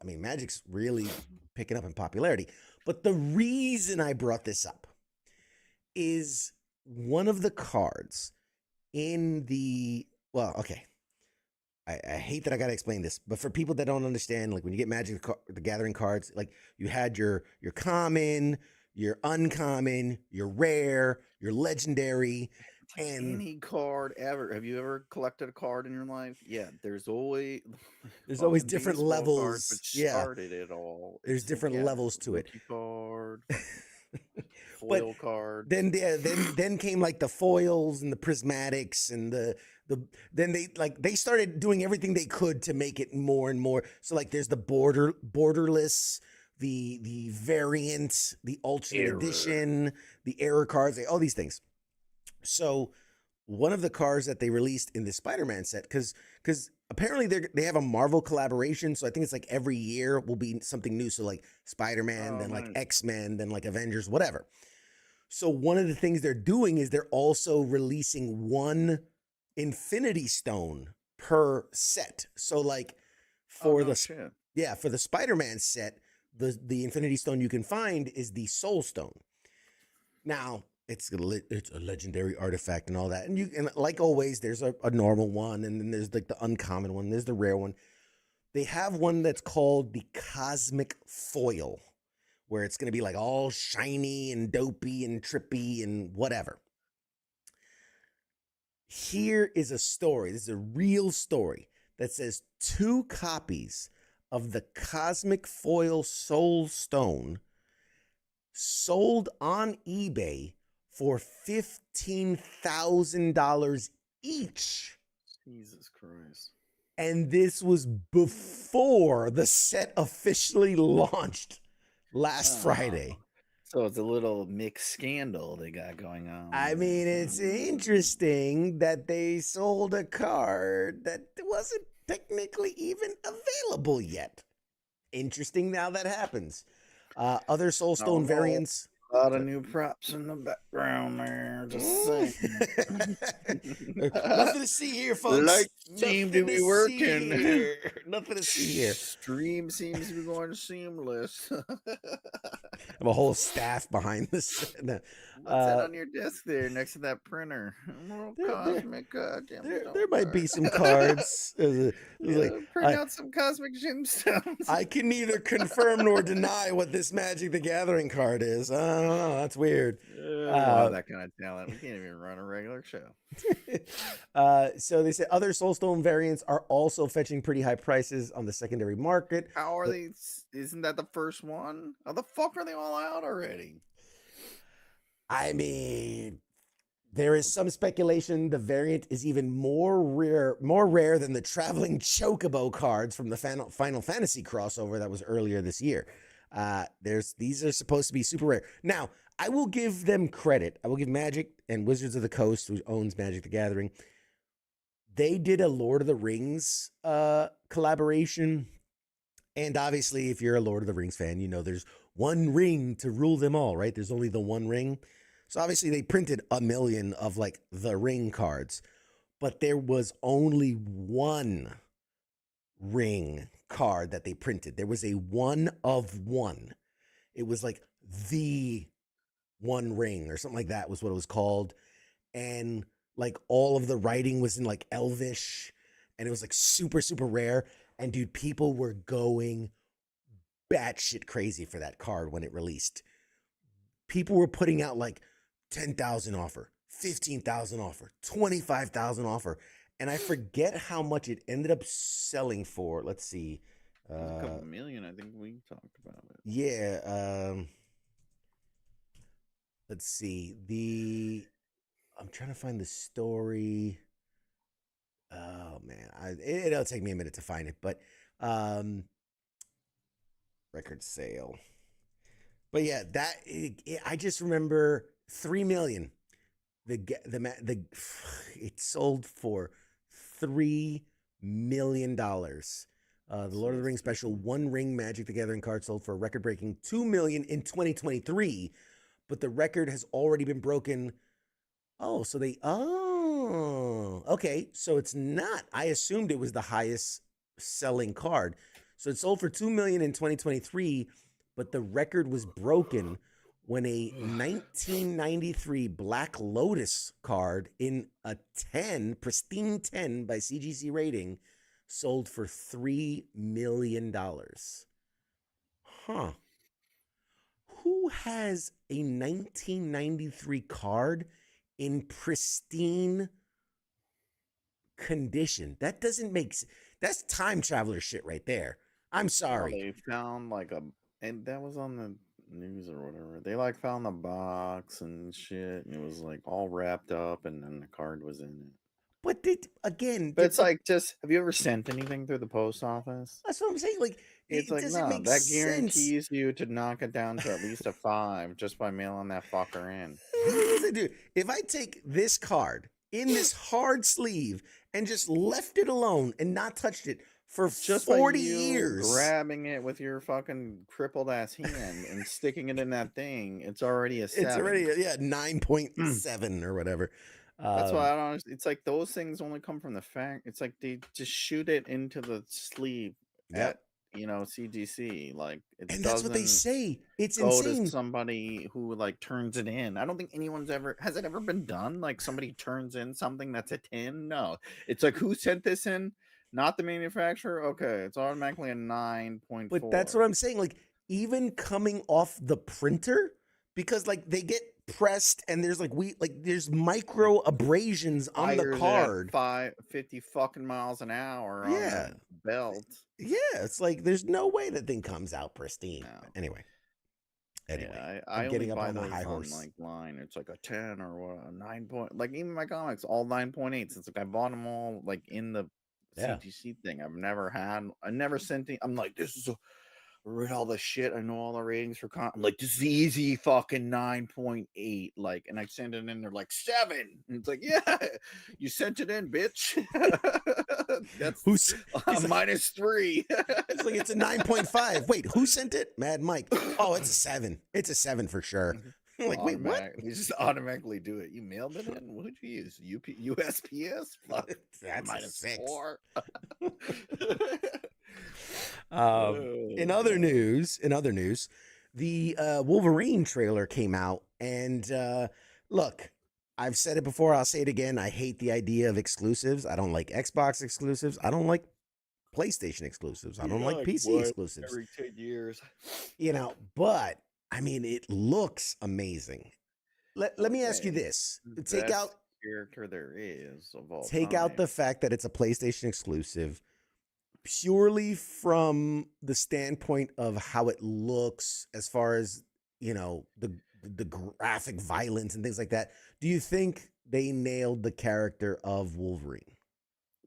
Magic's really picking up in popularity. But the reason I brought this up is one of the cards in the I hate that I gotta explain this, but for people that don't understand, like when you get Magic the Gathering cards, like you had your common, your uncommon, your rare, your legendary. And any card ever. Have you ever collected a card in your life? Yeah, there's always different levels. Cards, which started it all. There's different levels to it. Card, foil card. Then came like the foils and the prismatics and then they started doing everything they could to make it more and more. So like there's the borderless, the variant, the alternate edition, the error cards, all these things. So one of the cards that they released in the Spider-Man set, because apparently they have a Marvel collaboration, so I think it's like every year will be something new. So like Spider-Man, then like X-Men, then like Avengers, whatever. So one of the things they're doing is they're also releasing one Infinity Stone per set. So like for the Spider-Man set, the Infinity Stone you can find is the Soul Stone. Now, it's a legendary artifact and all that. And like always, there's a normal one, and then there's like the uncommon one, there's the rare one. They have one that's called the Cosmic Foil, where it's going to be like all shiny and dopey and trippy and whatever. Here is a story. This is a real story that says 2 copies of the Cosmic Foil Soul Stone sold on eBay for $15,000 each. Jesus Christ. And this was before the set officially launched last Friday. So it's a little mixed scandal they got going on. I mean, it's interesting that they sold a card that wasn't technically even available yet. Interesting how that happens. Other Soulstone variants. A lot of new props in the background there. Just saying. Nothing to see here, folks. Lights seem to be working. Nothing to see here. Stream seems to be going seamless. have a whole staff behind this. No. What's that on your desk there next to that printer? There might be some cards. Print out some cosmic gemstones. I can neither confirm nor deny what this Magic the Gathering card is. I don't know. That's weird. That kind of talent. We can't even run a regular show. So they said other Soulstone variants are also fetching pretty high prices on the secondary market. How are they? Isn't that the first one? How the fuck are they all out already? I mean, there is some speculation the variant is even more rare than the traveling Chocobo cards from the Final Fantasy crossover that was earlier this year. These are supposed to be super rare. Now, I will give them credit. I will give Magic and Wizards of the Coast, who owns Magic the Gathering, they did a Lord of the Rings collaboration. And obviously, if you're a Lord of the Rings fan, you know there's one ring to rule them all, right? There's only the one ring. So obviously, they printed 1 million of like the ring cards, but there was only one ring card that they printed. There was a 1 of 1. It was like the one ring or something like that was what it was called. And like all of the writing was in like Elvish, and it was like super, super rare. And dude, people were going batshit crazy for that card when it released. People were putting out like 10,000 offer, 15,000 offer, 25,000 offer. And I forget how much it ended up selling for. Let's see. A couple million, I think we talked about it. Yeah. Let's see. I'm trying to find the story. Oh man, it'll take me a minute to find it, but record sale. But yeah, I just remember 3 million. It sold for $3 million. The Lord of the Rings special 1 ring Magic the Gathering card sold for a record-breaking $2 million in 2023, but the record has already been broken. Okay. So it's not. I assumed it was the highest selling card. So it sold for $2 million in 2023, but the record was broken when a 1993 Black Lotus card in a 10, pristine 10 by CGC rating, sold for $3 million. Huh. Who has a 1993 card in pristine condition? That doesn't make sense. That's time traveler shit right there. I'm sorry. They found and that was on the news or whatever. They found the box and shit, and it was all wrapped up, and then the card was in it. But it's just, have you ever sent anything through the post office? That's what I'm saying. It's no, that guarantees you to knock it down to at least a 5 just by mailing that fucker in. Dude, if I take this card in this hard sleeve and just left it alone and not touched it for just 40 years, grabbing it with your fucking crippled ass hand and sticking it in that thing, it's already a 7. It's already 9.7 or whatever. That's why I don't. It's those things only come from the fact. It's they just shoot it into the sleeve at CGC. And that's what they say. It's go insane. To somebody who turns it in. I don't think anyone's has it ever been done. Somebody turns in something that's a 10. No, it's who sent this in? Not the manufacturer. Okay, it's automatically a 9.4. But that's what I'm saying. Even coming off the printer, because they get pressed and there's there's micro abrasions on the card. 50 fucking miles an hour on the belt. Yeah, it's there's no way that thing comes out pristine. No. Anyway, I'm getting up on the high horse. Line, it's a 10 or what, a 9 point. Even my comics, all 9.8s. It's I bought them all in the CGC thing. I never sent it. I'm this is I read all the shit. I know all the ratings for I'm this is easy fucking 9.8. And I send it in, they're 7. And it's yeah, you sent it in, bitch. That's who's -3. It's it's a 9.5. Wait, who sent it? Mad Mike. Oh, it's a 7. It's a 7 for sure. Wait, what? You just automatically do it. You mailed it in? What did you use? USPS? Fuck. That's -4. In other news, the Wolverine trailer came out, and look, I've said it before, I'll say it again. I hate the idea of exclusives. I don't like Xbox exclusives. I don't like PlayStation exclusives. I don't like PC exclusives. Every 10 years. But I mean, it looks amazing. Let me ask you this. Take out character there is of all Take time. out the fact that it's a PlayStation exclusive, purely from the standpoint of how it looks, as far as the graphic violence and things like that. Do you think they nailed the character of Wolverine?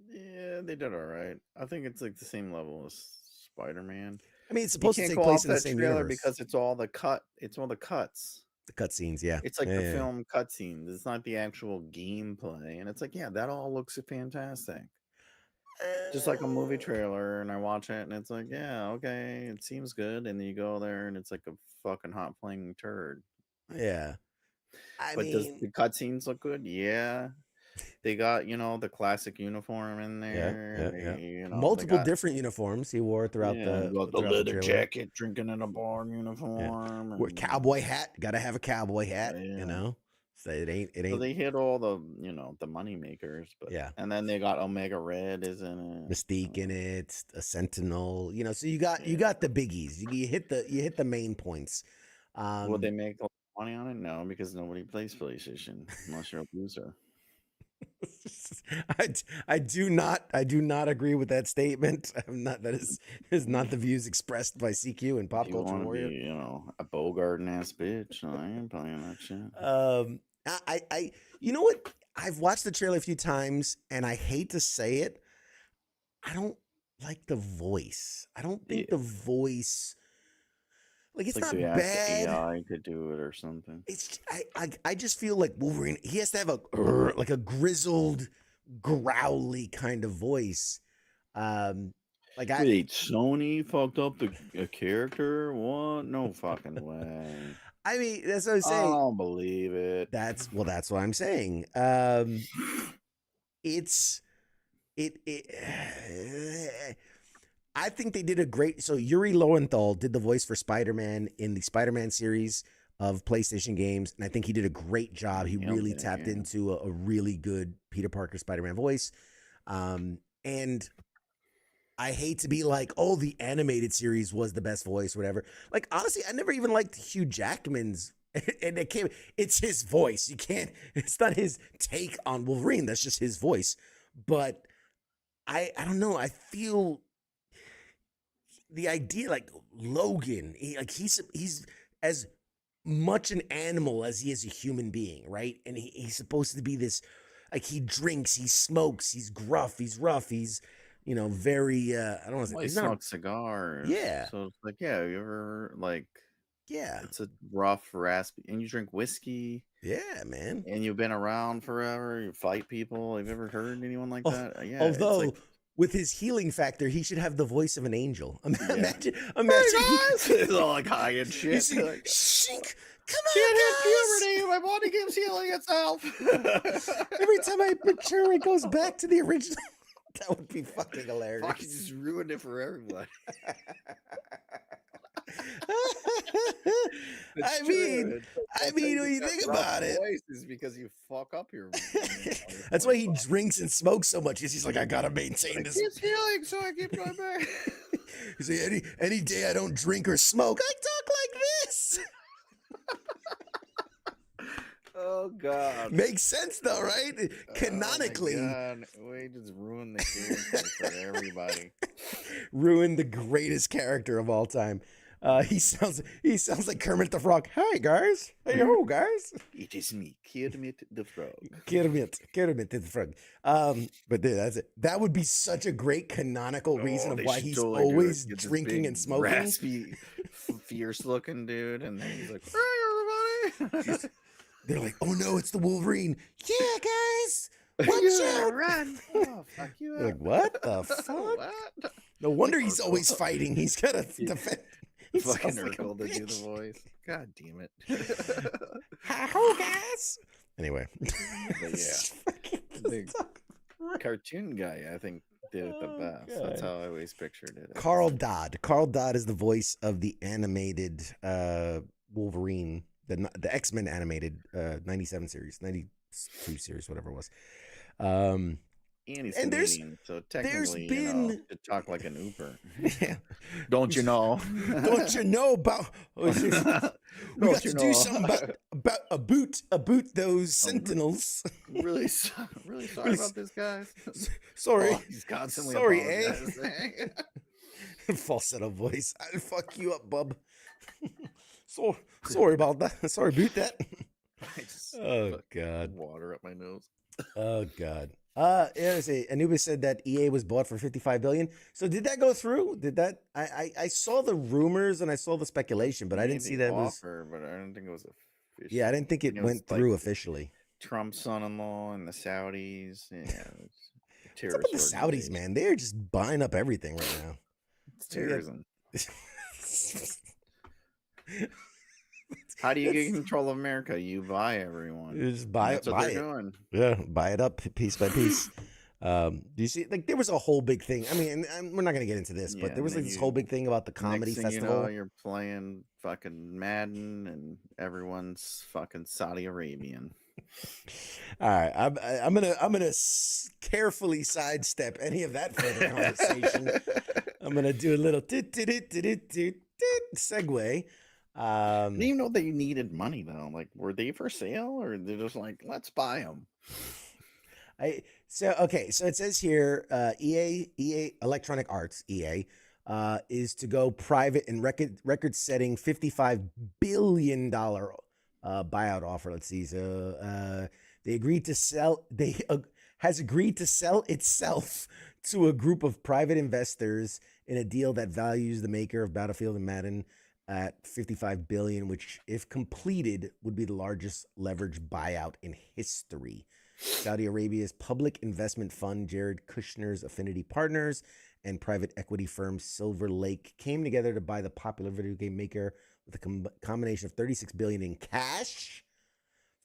Yeah, they did all right. I think it's like the same level as Spider-Man. I mean, it's supposed to take place in the same universe because it's all the cuts. The cutscenes, yeah. It's like the film cutscenes. It's not the actual gameplay, and it's like, yeah, that all looks fantastic. Just like a movie trailer, and I watch it, and it's like, yeah, okay, it seems good, and then you go there, and it's like a fucking hot flaming turd. Yeah, does the cutscenes look good? Yeah. They got, the classic uniform in there. Yeah. Multiple different uniforms he wore throughout the leather jacket, drinking in a bar uniform. Wear cowboy hat. Got to have a cowboy hat, So it ain't. So they hit all the, the money makers. But yeah. And then they got Omega Red is in it. Mystique in it, a Sentinel. So you got the biggies. You hit the main points. Would they make money on it? No, because nobody plays PlayStation unless you're a loser. I do not agree with that statement. That is not the views expressed by CQ and Pop Culture Warrior. Be, a Bogart ass bitch. I ain't playing that shit. I you know what? I've watched the trailer a few times, and I hate to say it, I don't like the voice. I don't think the voice. Like, it's not bad. AI could do it or something. It's I just feel like Wolverine. He has to have a grizzled, growly kind of voice. Wait, Sony fucked up a character? What? No fucking way. I mean, that's what I'm saying. I don't believe it. That's what I'm saying. I think they did a great. So Yuri Lowenthal did the voice for Spider-Man in the Spider-Man series of PlayStation games, and I think he did a great job. He really tapped into a really good Peter Parker Spider-Man voice. And I hate to be like, oh, the animated series was the best voice, whatever. Like, honestly, I never even liked Hugh Jackman's. And it's his voice. It's not his take on Wolverine. That's just his voice. But I don't know. I feel the idea, like Logan, he's as much an animal as he is a human being, right? And he's supposed to be this, like, he drinks, he smokes, he's gruff, he's rough, he's very I don't want to say, he smokes cigars. Yeah. So it's like, yeah, you ever yeah, it's a rough, raspy, and you drink whiskey. Yeah, man. And you've been around forever. You fight people. Have you ever heard anyone like that? Yeah. Although, with his healing factor, he should have the voice of an angel. Imagine. Hey guys! It's all like high and shit. Shink, come on, can't guys! hit puberty. My body keeps healing itself. Every time I mature, it goes back to the original. That would be fucking hilarious. Fuck, you just ruined it for everybody. I mean, when you think about it, is because you fuck up your. That's why he drinks and smokes so much. He's like, I gotta maintain this. It's healing, so I keep going back. He's like, any day I don't drink or smoke, I talk like this. Oh God, makes sense though, right? Canonically, we just ruined the game for everybody. Ruined the greatest character of all time. He sounds like Kermit the Frog. Hey guys, hey ho guys. It is me, Kermit the Frog. Kermit the Frog. But dude, that's it. That would be such a great canonical reason of why he's always drinking and smoking. Raspy, fierce looking dude, and then he's like, "Hey everybody." They're like, "Oh no, it's the Wolverine." Yeah, guys, watch out! Run! Oh, fuck you! They're like, what the fuck? What? No wonder he's always fighting. He's got to defend. He fucking Urkel to do the voice. God damn it! Hi-ho, guys. Anyway, but yeah, the cartoon guy, I think, did it the best. That's how I always pictured it. Carl Dodd. Carl Dodd is the voice of the animated Wolverine, the X-Men animated 97 series, 92 series, whatever it was. And he's and Canadian, so technically, to talk like an Uber. Yeah. Don't you know? Don't you know about? We got to do something about about those Sentinels. Really sorry about this, guys. Sorry, he's constantly apologizing. Falsetto voice. I'll fuck you up, bub. Sorry about that. Sorry about that. Oh God. Water up my nose. Oh God. Anubis said that EA was bought for $55 billion. So did that go through? Did that? I saw the rumors and I saw the speculation, but I didn't see that offer, but I don't think it was official. Yeah, I didn't think it went through officially. Trump's son-in-law and the Saudis. Yeah. What's up with the Saudis, man? They're just buying up everything right now. It's terrorism. How do you get control of America? You buy everyone. You just buy it. That's what they're doing. Yeah, buy it up piece by piece. Do you see? Like, there was a whole big thing. I mean, and we're not going to get into this, but there was like this whole big thing about the comedy festival. You know, you're playing fucking Madden, and everyone's fucking Saudi Arabian. All right, I'm gonna carefully sidestep any of that further conversation. I'm gonna do a little segue. I didn't even know they needed money though. Like, were they for sale, or they're just like, let's buy them? So it says here, EA Electronic Arts, EA, is to go private in record-setting $55 billion buyout offer. Let's see. So they agreed to sell. Has agreed to sell itself to a group of private investors in a deal that values the maker of Battlefield and Madden at $55 billion, which, if completed, would be the largest leverage buyout in history. Saudi Arabia's public investment fund, Jared Kushner's Affinity Partners, and private equity firm Silver Lake came together to buy the popular video game maker with a combination of $36 billion in cash,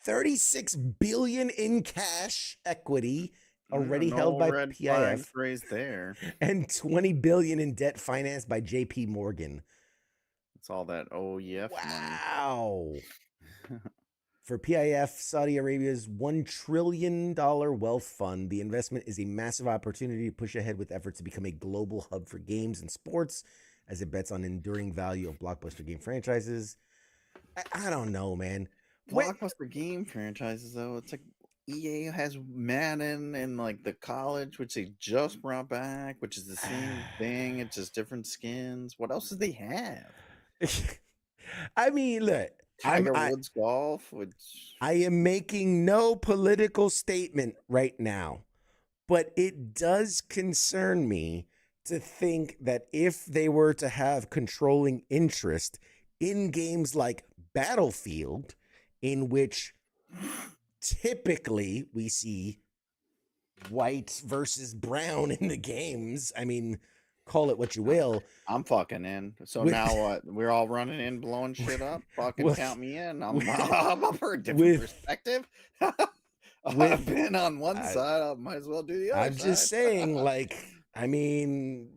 $36 billion in cash equity already held by PIF, there, and $20 billion in debt financed by JP Morgan. It's all that OEF wow. For PIF, Saudi Arabia's $1 trillion wealth fund, the investment is a massive opportunity to push ahead with efforts to become a global hub for games and sports, as it bets on enduring value of blockbuster game franchises. I don't know, man. Blockbuster game franchises, though, it's like EA has Madden and like the college, which they just brought back, which is the same thing. It's just different skins. What else do they have? I mean, look. Tiger Woods golf, which I am making no political statement right now, but it does concern me to think that if they were to have controlling interest in games like Battlefield, in which typically we see white versus brown in the games. I mean, call it what you will. I'm fucking in. So now what? We're all running in, blowing shit up. Fucking count me in. I'm up for a different perspective. I've been on one side. I might as well do the other. I'm just saying, like, I mean,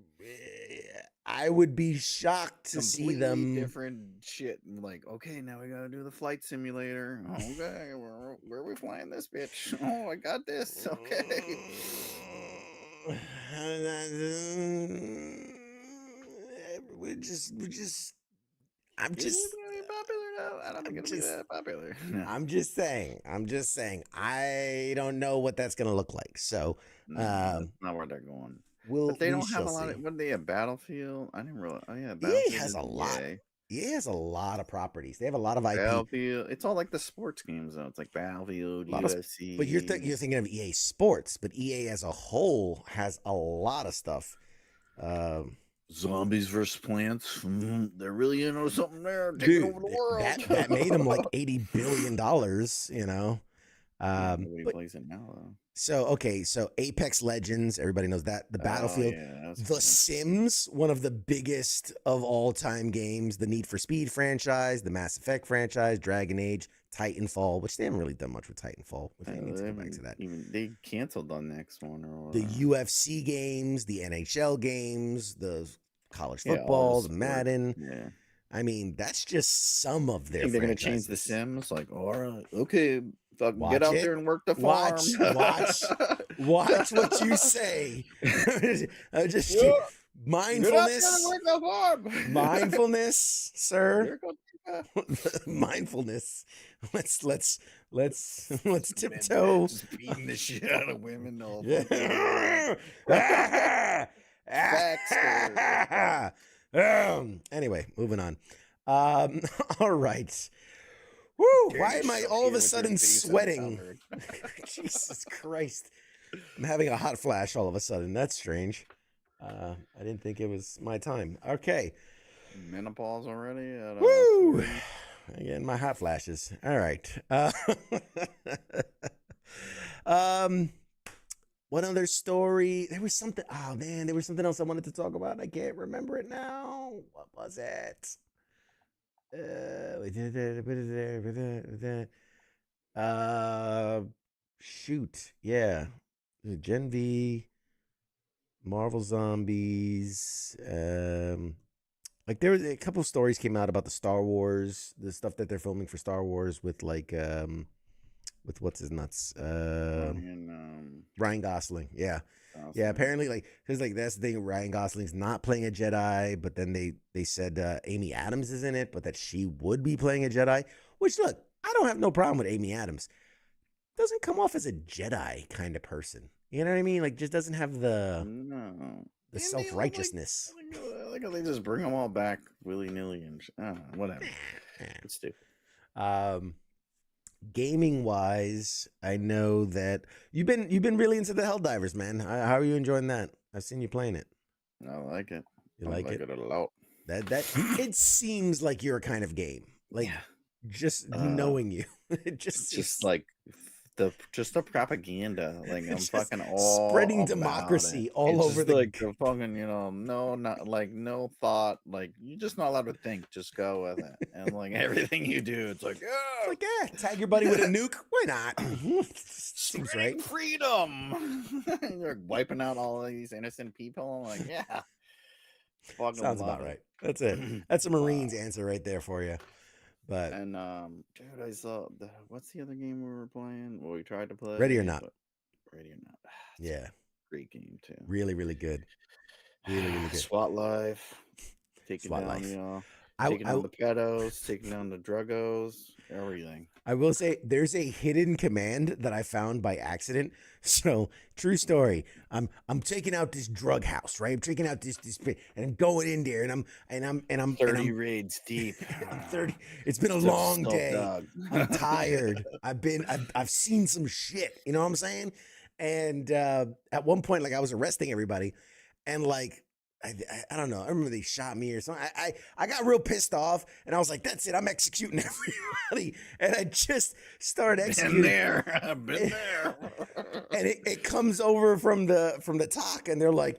I would be shocked to see them different shit. Like, okay, now we gotta do the flight simulator. Okay, where are we flying this bitch? Oh, I got this. Okay. I'm just popular now. I don't think it'll be that popular. I'm just saying. I don't know what that's gonna look like. So that's not where they're going. But they don't have a lot of. What do they have? Battlefield. I didn't realize. Oh yeah, Battlefield EA has a lot. EA has a lot of properties. They have a lot of IP. Battlefield. It's all like the sports games though. It's like Battlefield, UFC. But you're thinking of EA Sports, but EA as a whole has a lot of stuff. Zombies versus plants. They're really something there, taking over the world. That made them like $80 billion. Nobody plays it now though. So Apex Legends, everybody knows that. The Battlefield, The Sims, one of the biggest of all time games, the Need for Speed franchise, the Mass Effect franchise, Dragon Age, Titanfall, which they haven't really done much with Titanfall. Which they need to go back to that. They canceled the next one or The UFC games, the NHL games, the college all football, the the sport. Madden. Yeah. I mean, that's just some of their Think they're franchises. gonna change the Sims? Like, all right, okay, fucking Watch get out it. there and work the farm. Watch what you say. Just Yeah. mindfulness. Get out there and work the farm. Mindfulness, sir. There goes- Mindfulness. Let's tiptoe. Just beating the shit out of women. All Anyway, moving on. All right. Woo! Why am I all of a sudden sweating? Jesus Christ. I'm having a hot flash all of a sudden. That's strange. I didn't think it was my time. Okay. Menopause already? Woo! Again, my hot flashes. All right. One other story. There was something. Oh man, there was something else I wanted to talk about. I can't remember it now. What was it? Shoot. Yeah. Gen V, Marvel Zombies. Like there was a couple of stories came out about the Star Wars, the stuff that they're filming for Star Wars with like with what's his nuts? Ryan Gosling. Yeah. Yeah, apparently like because like that's the thing, Ryan Gosling's not playing a Jedi, but then they said Amy Adams is in it, but that she would be playing a Jedi. Which look, I don't have no problem with Amy Adams. Doesn't come off as a Jedi kind of person. You know what I mean? Like just doesn't have the self-righteousness. Like they just bring them all back willy-nilly and whatever. It's stupid. Gaming wise, I know that you've been really into the Helldivers, man. How are you enjoying that? I've seen you playing it. I like it. You like it a lot. That it seems like your kind of game. Like just knowing you, it just like the propaganda. Like I'm fucking all spreading democracy all over the like the fucking no thought. Like you're just not allowed to think. Just go with it, and like everything you do, it's like tag your buddy with a nuke. Why not? Seems right. Freedom. You're wiping out all of these innocent people. I'm like sounds about right. That's it. That's a Marines answer right there for you. But dude, I saw what's the other game we were playing? Well, we tried to play Ready or Not. Ready or Not. Yeah, great game too. Really, really good. Really, really good. SWAT Life. Taking down the pedos, taking down the druggos, everything. I will say there's a hidden command that I found by accident. So true story. I'm taking out this drug house, right? I'm taking out this and I'm going in there and I'm 30 raids deep. I'm 30. It's been a long day. I'm tired. I've seen some shit. You know what I'm saying? And at one point, like I was arresting everybody, and like I don't know. I remember they shot me or something. I got real pissed off, and I was like, "That's it. I'm executing everybody." And I just started executing. I've been there. And it comes over from the talk, and they're like,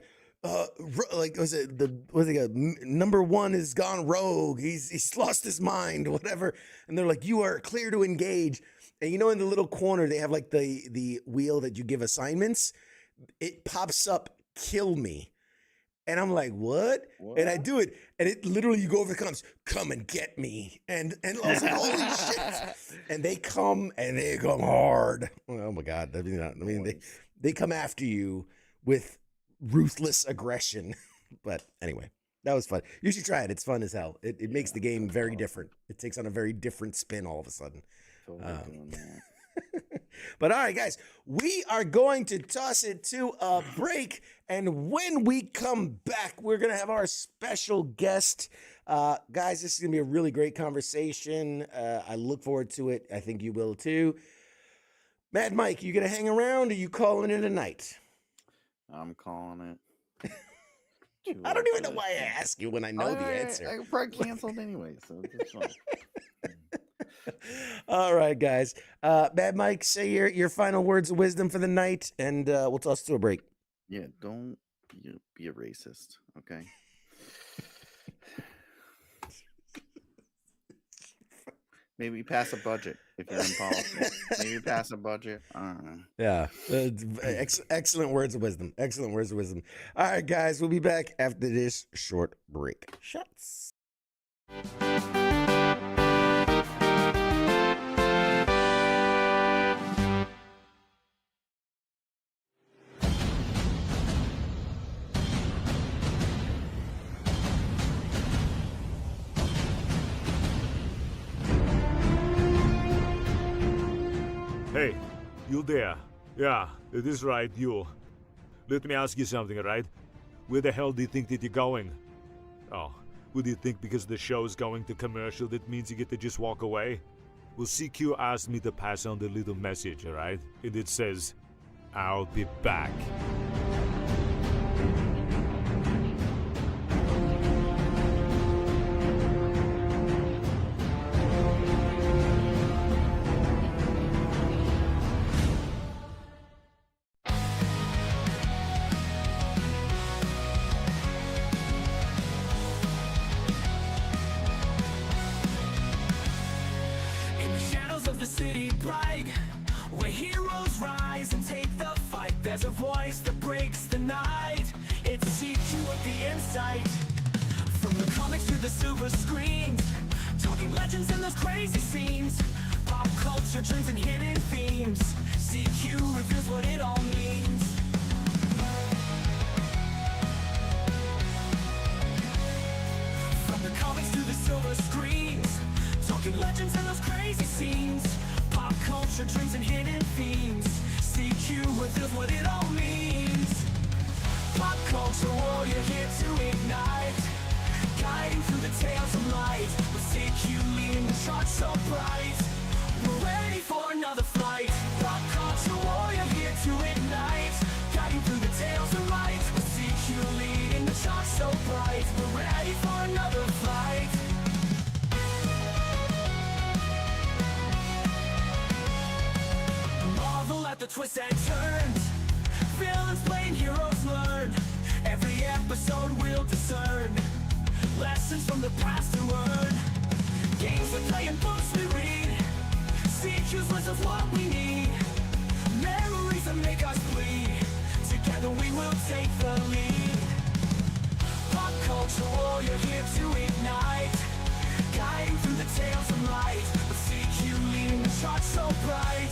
number one has gone rogue. He's lost his mind, whatever. And they're like, "You are clear to engage." And in the little corner, they have like the wheel that you give assignments. It pops up, "Kill me." And I'm like, what? And I do it. And it literally, you go over the comms, "Come and get me." And I was like, holy shit. And they come hard. Oh my God. I mean, they come after you with ruthless aggression. But anyway, that was fun. You should try it. It's fun as hell. It makes the game very different. It takes on a very different spin all of a sudden. But all right, guys, we are going to toss it to a break. And when we come back, we're going to have our special guest. Guys, this is going to be a really great conversation. I look forward to it. I think you will too. Mad Mike, you going to hang around, or you calling it a night? I'm calling it. I don't even know why I ask you when I know the answer. I probably canceled anyway, so it's fine. All right, guys. Mad Mike, say your final words of wisdom for the night, and we'll toss to a break. Yeah, don't be a racist, okay? Maybe pass a budget if you're in politics. Maybe pass a budget. I don't know. Yeah. Excellent words of wisdom. Excellent words of wisdom. All right, guys, we'll be back after this short break. Shots. Hey, you there? Yeah, it is right, you. Let me ask you something, alright? Where the hell do you think that you're going? Oh, what do you think because the show is going to commercial that means you get to just walk away? Well, CQ asked me to pass on the little message, alright? And it says, I'll be back. In the shadows of the city bright, where heroes rise and take the fight, there's a voice that breaks the night. It's CQ with the insight. From the comics to the silver screens, talking legends and those crazy scenes, pop culture trends and hidden themes. CQ reveals what it all means. From the comics to the silver screens, talking legends and those crazy scenes, pop culture dreams and hidden themes. CQ reveals what it all means. Pop culture warrior here to ignite, guiding through the tales of light, with CQ leading the charts so bright. We're ready for another flight. Pop culture warrior here to ignite, guiding through the tales of light, with CQ leading the charts so bright. We're ready for another flight. Marvel at the twists and turns, villains playing heroes learn. Every episode we'll discern lessons from the past to learn. Games we play and books we read, CQ's wisdom's what we need. Memories that make us bleed, together we will take the lead. Pop culture warrior here to ignite, guiding through the tales of light, with CQ leading the charts so bright.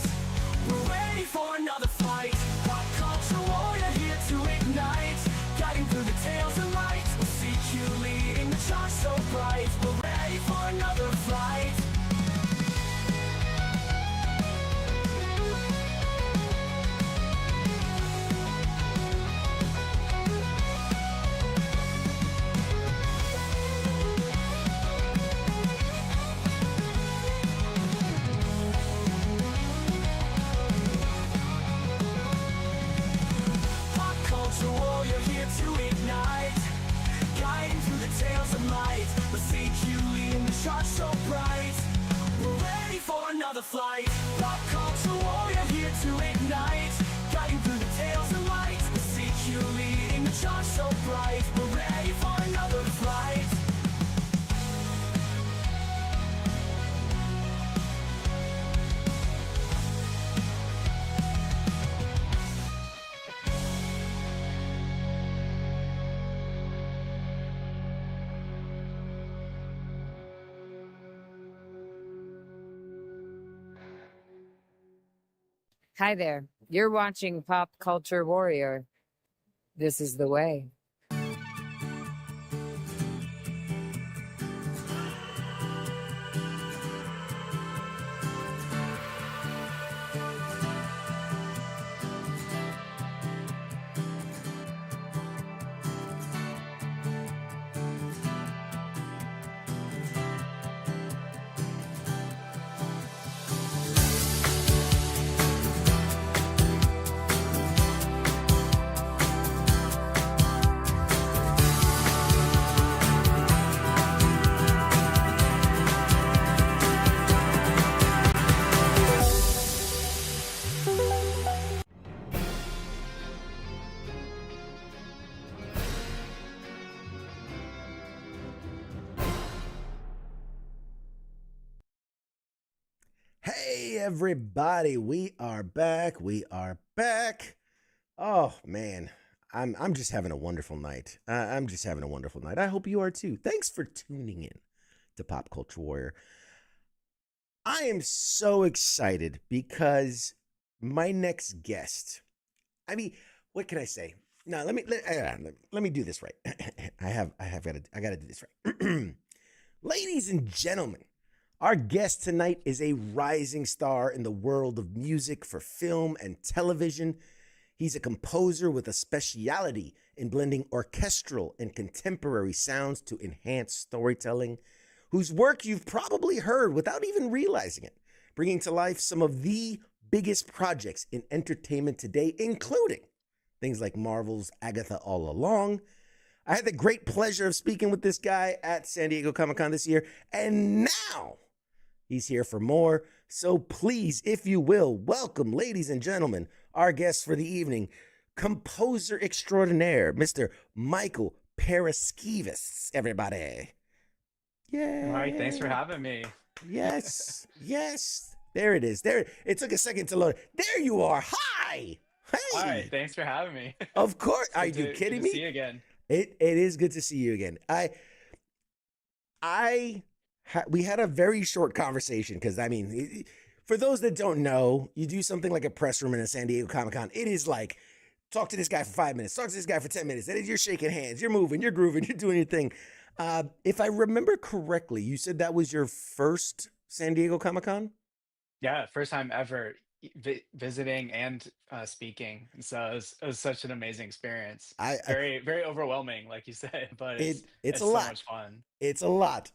We're ready for another fight. Pop culture warrior here to ignite, guiding through the tales of light, with CQ leading the charts so bright. We're ready for another flight. Pop culture warrior here to ignite, guiding through the tales of light, with CQ leading the charts so bright. We're ready for another flight. Pop culture warrior here to ignite, guiding through the tales of light, with CQ leading the charts so bright. We're ready for another flight. Hi there. You're watching Pop Culture Warrior. This is the way. everybody? We are back. We are back. Oh man, I'm just having a wonderful night. I'm just having a wonderful night. I hope you are too. Thanks for tuning in to Pop Culture Warrior. I am so excited because my next guest. I mean, what can I say? No, let me do this right. I got to do this right. Ladies and gentlemen, our guest tonight is a rising star in the world of music for film and television. He's a composer with a speciality in blending orchestral and contemporary sounds to enhance storytelling, whose work you've probably heard without even realizing it, bringing to life some of the biggest projects in entertainment today, including things like Marvel's Agatha All Along. I had the great pleasure of speaking with this guy at San Diego Comic-Con this year, and now he's here for more. So please, if you will, welcome, ladies and gentlemen, our guest for the evening, composer extraordinaire, Mr. Michael Paraskevas, everybody. Yeah. All right, thanks for having me. Yes, yes. There it is. There. It took a second to load. There you are. Hi. Hey. All right, thanks for having me. Of course. Are Good you to- kidding good to me? See you again. It is good to see you again. We had a very short conversation because I mean, for those that don't know, you do something like a press room in a San Diego Comic-Con. It is like talk to this guy for 5 minutes, talk to this guy for 10 minutes. And you're shaking hands, you're moving, you're grooving, you're doing your thing. If I remember correctly, you said that was your first San Diego Comic-Con? Yeah, first time ever visiting and speaking, and so it was such an amazing experience. Very very overwhelming, like you said, but it's a so lot. much fun. It's a lot.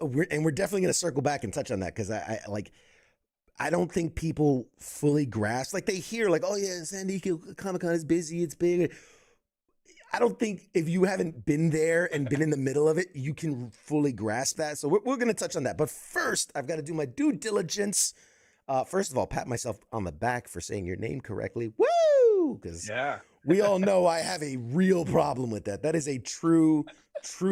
We're definitely going to circle back and touch on that because I don't think people fully grasp. Like they hear like, oh yeah, San Diego Comic-Con is busy, it's big. I don't think if you haven't been there and been in the middle of it, you can fully grasp that. So we're going to touch on that. But first, I've got to do my due diligence. First of all, pat myself on the back for saying your name correctly. Woo! Because Yeah. we all know I have a real problem with that. That is a true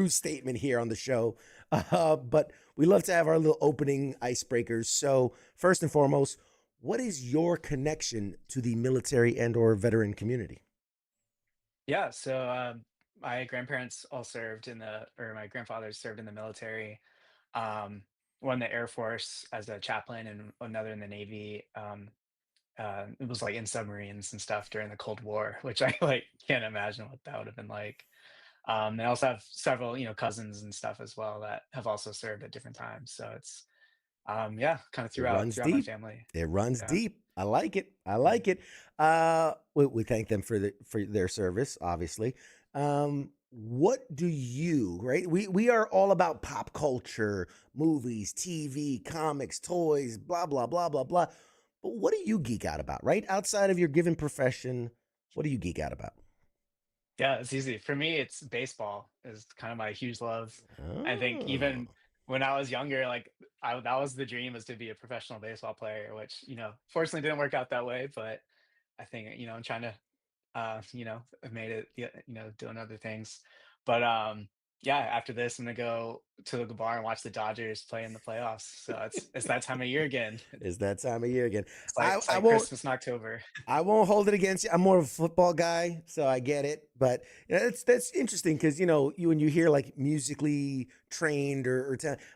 statement here on the show. But we love to have our little opening icebreakers. So first and foremost, what is your connection to the military and or veteran community? Yeah, so my grandparents all served or my grandfather served in the military. One in the Air Force as a chaplain, and another in the Navy. It was like in submarines and stuff during the Cold War, which I like can't imagine what that would have been like. They also have several, cousins and stuff as well that have also served at different times. So it's yeah, kind of It throughout runs my deep. family. It runs Yeah. deep. I like it. I like it. We thank them for their service, obviously. What do you, right? We are all about pop culture, movies, TV, comics, toys, blah, blah, blah, blah, blah. But what do you geek out about, right? Outside of your given profession, what do you geek out about? Yeah, it's easy. For me, it's baseball is kind of my huge love. I think Oh, even when I was younger, like that was the dream, was to be a professional baseball player, which, fortunately didn't work out that way, but I think, I'm trying to I've made it, yeah, doing other things. But yeah, after this, I'm gonna go to the bar and watch the Dodgers play in the playoffs. So it's that time of year again. it's that time of year again. It's like it's I like won't Christmas in October. I won't hold it against you. I'm more of a football guy, so I get it. But that's interesting because you when you hear like musically trained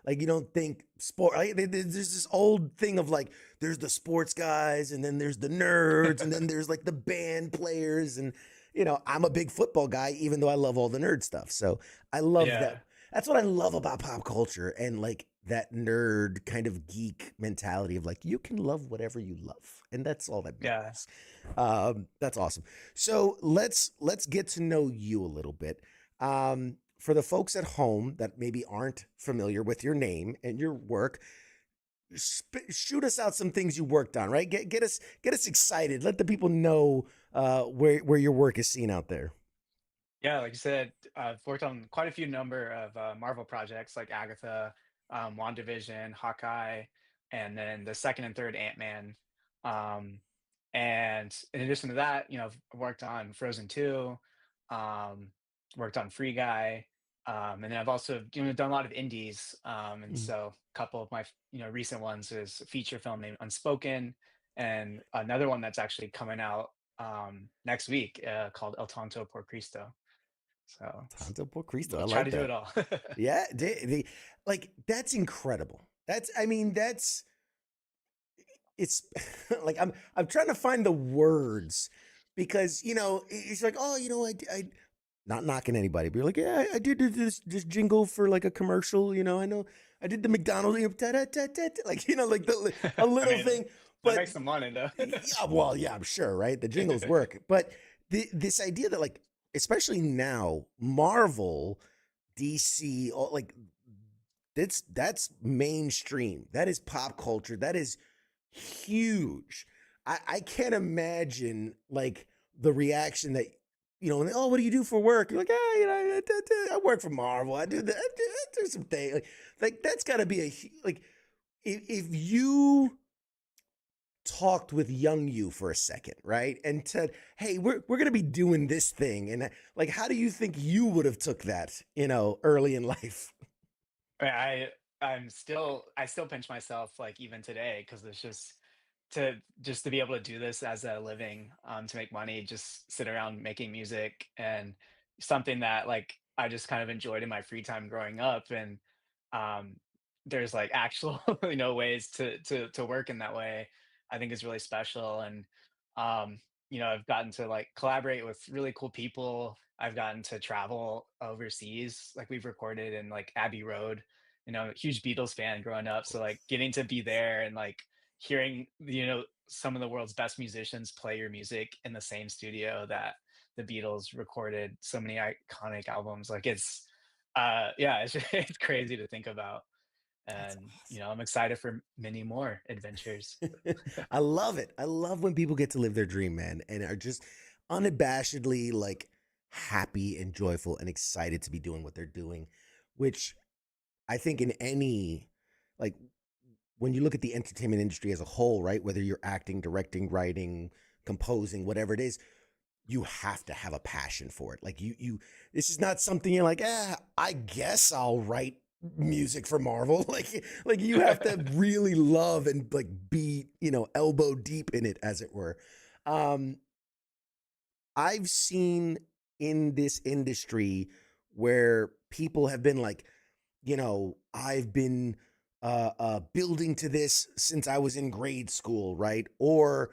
like you don't think sport. Like, there's this old thing of like there's the sports guys, and then there's the nerds, and then there's like the band players, and I'm a big football guy, even though I love all the nerd stuff. So I love that. Yeah. That's what I love about pop culture and like that nerd kind of geek mentality of like you can love whatever you love, and that's all that Yeah. matters. That's awesome. So let's get to know you a little bit. For the folks at home that maybe aren't familiar with your name and your work, shoot us out some things you worked on. Right, get us excited. Let the people know where your work is seen out there. Yeah, like you said, I've worked on quite a few number of Marvel projects like Agatha, WandaVision, Hawkeye, and then the second and third Ant-Man. Um, and in addition to that, I've worked on Frozen 2, um, worked on Free Guy, And then I've also done a lot of indies, and Mhm. so a couple of my recent ones is a feature film named Unspoken, and another one that's actually coming out next week called El Tonto por Cristo. So Tanto por Cristo. I try like to do it that. all. Yeah, like that's incredible. I mean, it's like I'm trying to find the words because it's like, oh, I not knocking anybody, but you're like, yeah, I did this jingle for like a commercial. I know I did the McDonald's, like like a I little mean, thing, that but makes some money though. yeah, well, yeah, I'm sure, right? The jingles work, but this idea that like, especially now, Marvel, DC, all like that's mainstream. That is pop culture. That is huge. I can't imagine like the reaction that when they, oh, what do you do for work? You're like, I work for Marvel. I do that. I do some things. Like that's got to be like if you talked with young you for a second, right, and said, hey, we're gonna be doing this thing, and like, how do you think you would have took that, early in life? I still pinch myself like even today because it's just to be able to do this as a living, to make money, just sit around making music and something that like I just kind of enjoyed in my free time growing up. And um, there's like actual ways to work in that way. I think is really special. And I've gotten to like collaborate with really cool people. I've gotten to travel overseas. Like we've recorded in like Abbey Road, huge Beatles fan growing up. So like getting to be there and like hearing some of the world's best musicians play your music in the same studio that the Beatles recorded so many iconic albums. Like yeah, it's it's crazy to think about. That's And awesome. I'm excited for many more adventures. I love it. I love when people get to live their dream, man, and are just unabashedly like happy and joyful and excited to be doing what they're doing, which I think in any like when you look at the entertainment industry as a whole, right? Whether you're acting, directing, writing, composing, whatever it is, you have to have a passion for it. Like this is not something you're like, I guess I'll write music for Marvel. Like you have to really love and like be, elbow deep in it, as it were. Um, I've seen in this industry where people have been like, I've been building to this since I was in grade school, right? Or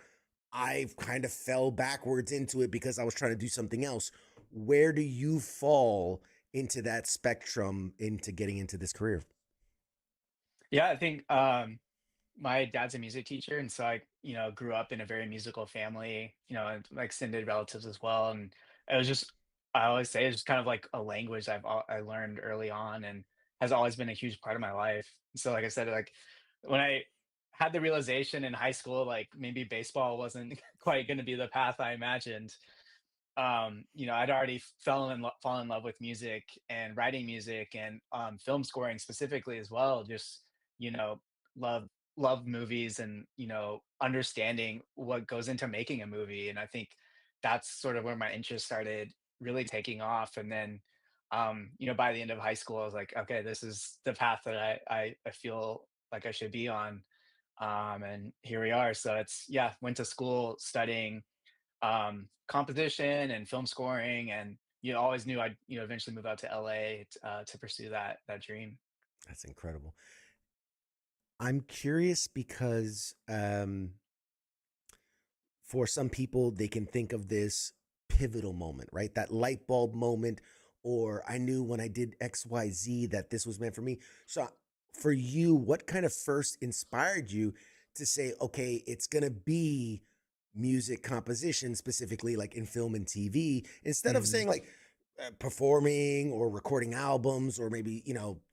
I've kind of fell backwards into it because I was trying to do something else. Where do you fall into that spectrum into getting into this career? Yeah, I think my dad's a music teacher, and so I, grew up in a very musical family, and my extended relatives as well. And it was just, I always say, it's just kind of like a language I learned early on, and has always been a huge part of my life. So, like I said, like when I had the realization in high school, like maybe baseball wasn't quite going to be the path I imagined. I'd already fallen in love with music and writing music and film scoring specifically as well. Just you know, love love movies and understanding what goes into making a movie. And I think that's sort of where my interest started really taking off. And then, by the end of high school, I was like, okay, this is the path that I feel like I should be on. And here we are. So it's yeah, went to school studying composition and film scoring, and always knew I'd eventually move out to LA to pursue that dream. That's incredible. I'm curious because for some people, they can think of this pivotal moment, right? That light bulb moment, or I knew when I did XYZ that this was meant for me. So, for you, what kind of first inspired you to say, okay, it's going to be music composition, specifically like in film and TV, instead of Mhm. saying like performing or recording albums or maybe,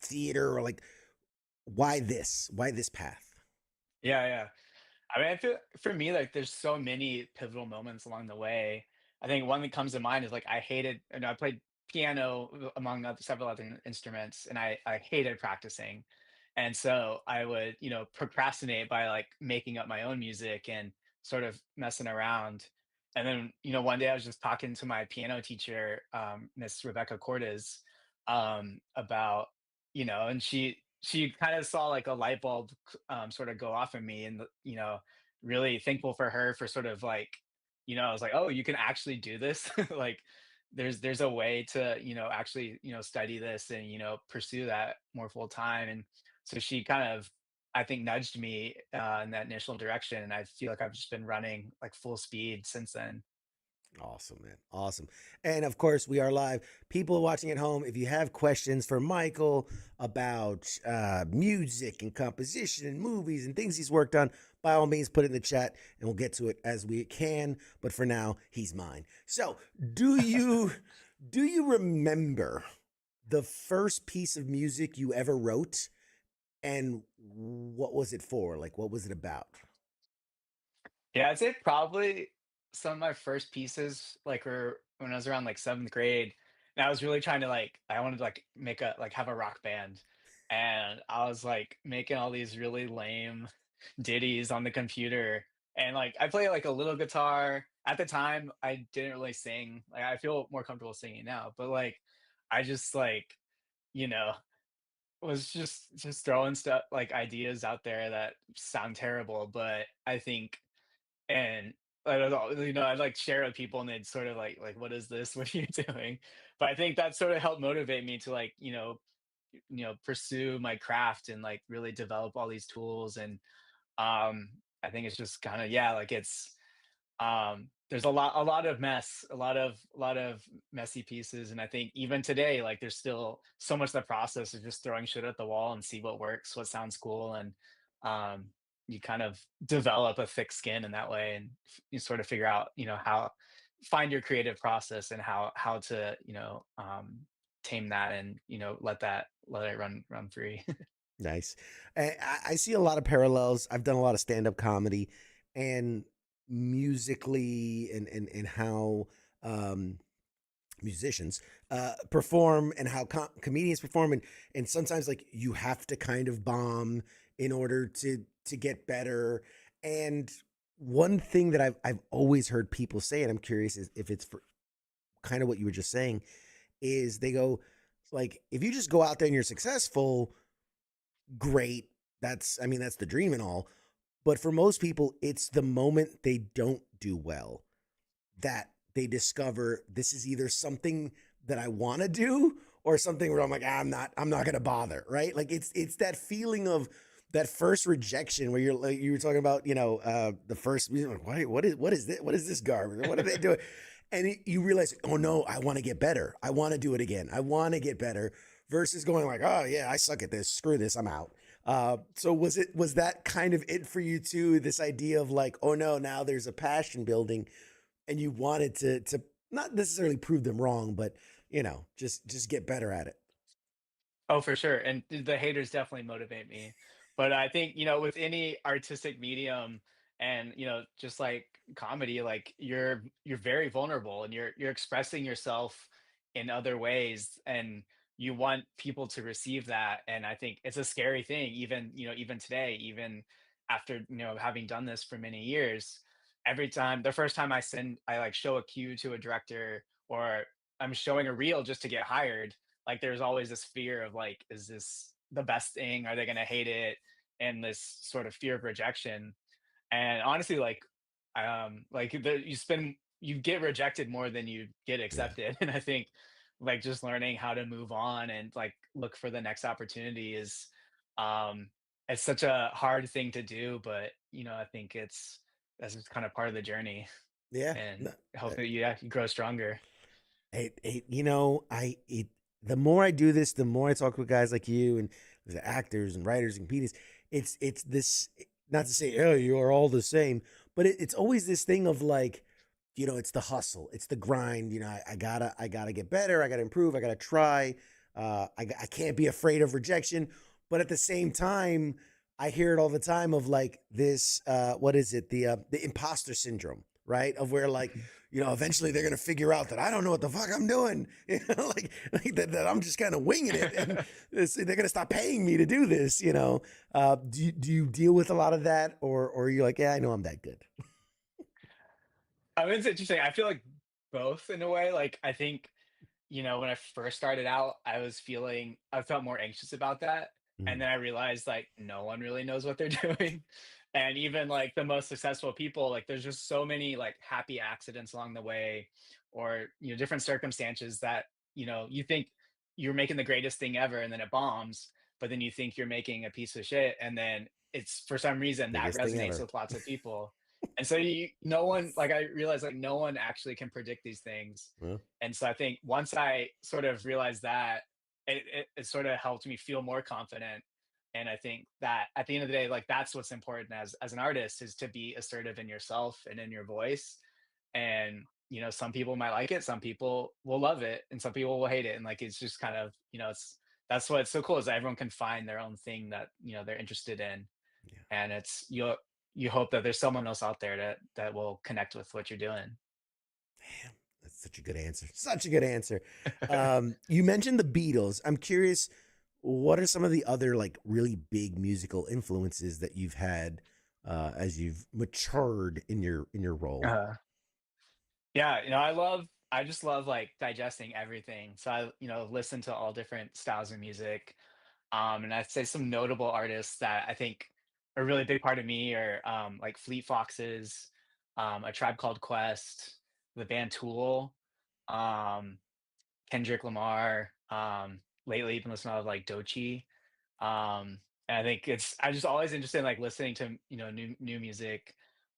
theater or like, why this? Why this path? Yeah, yeah. I mean, I feel for me, like there's so many pivotal moments along the way. I think one that comes to mind is like I hated, I played piano among several other instruments, and I hated practicing. And so I would, procrastinate by like making up my own music and sort of messing around. And then, one day I was just talking to my piano teacher, Miss Rebecca Cordes, about, and she kind of saw like a light bulb sort of go off in me, and really thankful for her for sort of like, I was like, oh, you can actually do this. Like there's a way to, actually, study this and, pursue that more full time. And so she kind of, I think, nudged me in that initial direction, and I feel like I've just been running like full speed since then. Awesome, man. Awesome. And of course, we are live. People watching at home, if you have questions for Michael about music and composition and movies and things he's worked on, by all means, put it in the chat and we'll get to it as we can. But for now, he's mine. So, do you remember the first piece of music you ever wrote, and what was it for? Like, what was it about? Yeah, I'd say probably some of my first pieces, like, were when I was around like seventh grade, and I was really trying to like, I wanted to like make a like have a rock band, and I was like making all these really lame ditties on the computer, and like I play like a little guitar. At the time, I didn't really sing. Like I feel more comfortable singing now, but like I just like, you know, was just throwing stuff like ideas out there that sound terrible, but I think, and I don't know, I'd like share it with people and they'd sort of like, what is this? What are you doing? But I think that sort of helped motivate me to like, pursue my craft and like really develop all these tools. And I think it's just kind of, yeah, like it's there's a lot of mess, a lot of messy pieces. And I think even today, like there's still so much of the process of just throwing shit at the wall and see what works, what sounds cool. And um you kind of develop a thick skin in that way, and you sort of figure out, how find your creative process and how to, tame that, and let it run free. Nice. I see a lot of parallels. I've done a lot of stand-up comedy, and musically, and how um, musicians perform, and how comedians perform, and sometimes like you have to kind of bomb in order to get better. And one thing that I've always heard people say, and I'm curious if it's for kind of what you were just saying, is they go like, if you just go out there and you're successful, great. I mean, that's the dream and all. But for most people, it's the moment they don't do well that they discover this is either something that I want to do, or something where I'm like, I'm not going to bother. Right. Like it's that feeling of that first rejection where you're like, you were talking about, the first, like, what is this? What is this garbage? What are they doing? And you realize, oh no, I want to get better. I want to do it again. I want to get better, versus going like, oh yeah, I suck at this. Screw this. I'm out. So was that kind of it for you too? This idea of like, oh no, now there's a passion building, and you wanted to not necessarily prove them wrong, but just get better at it. Oh, for sure. And the haters definitely motivate me. But I think, with any artistic medium and, just like comedy, like you're very vulnerable, and you're expressing yourself in other ways, and you want people to receive that. And I think it's a scary thing, even, even today, even after, having done this for many years. Every time, the first time I like show a cue to a director, or I'm showing a reel just to get hired, like there's always this fear of like, is this the best thing, are they going to hate it, and this sort of fear of rejection. And honestly, like you get rejected more than you get Yeah. accepted. And I think like just learning how to move on and like look for the next opportunity is, um it's such a hard thing to do, but I think that's just kind of part of the journey, Yeah. and No, uh, hopefully, yeah, you grow stronger. the more I do this, the more I talk with guys like you and the actors and writers and comedians. It's this, not to say, oh, you are all the same, but it's always this thing of like, it's the hustle, it's the grind. I gotta get better. I gotta improve. I gotta try. I can't be afraid of rejection. But at the same time, I hear it all the time of like this. What is it? The imposter syndrome, right? Of where like, eventually they're gonna figure out that I don't know what the fuck I'm doing. Like that I'm just kind of winging it, and they're gonna stop paying me to do this. Do you deal with a lot of that, or are you like, yeah, I know I'm that good? I mean, it's interesting. I feel like both in a way. Like, I think, when I first started out, I felt more anxious about that. And Mhm. then I realized like no one really knows what they're doing. And even like the most successful people, like there's just so many like happy accidents along the way, or different circumstances that, you think you're making the greatest thing ever and then it bombs, but then you think you're making a piece of shit and then it's for some reason that Biggest thing resonates ever. with lots of people. And so no one, like I realized like no one actually can predict these things. Well, And so I think once I sort of realized that, it sort of helped me feel more confident. And I think that at the end of the day, like that's what's important as an artist, is to be assertive in yourself and in your voice. And some people might like it, some people will love it, and some people will hate it. And like it's just kind of, it's that's what's so cool, is that everyone can find their own thing that they're interested in. yeah. And it's you hope that there's someone else out there that will connect with what you're doing. Damn, that's such a good answer. Such a good answer. You mentioned the Beatles. I'm curious, what are some of the other like really big musical influences that you've had as you've matured in your role? uh, yeah, I just love like digesting everything. So I listen to all different styles of music. And I'd say some notable artists that I think are a really big part of me are like Fleet Foxes, A Tribe Called Quest, the band Tool, um, Kendrick Lamar. Lately, been listening to a lot of like Doechii. And I think I just always interested in like listening to new music.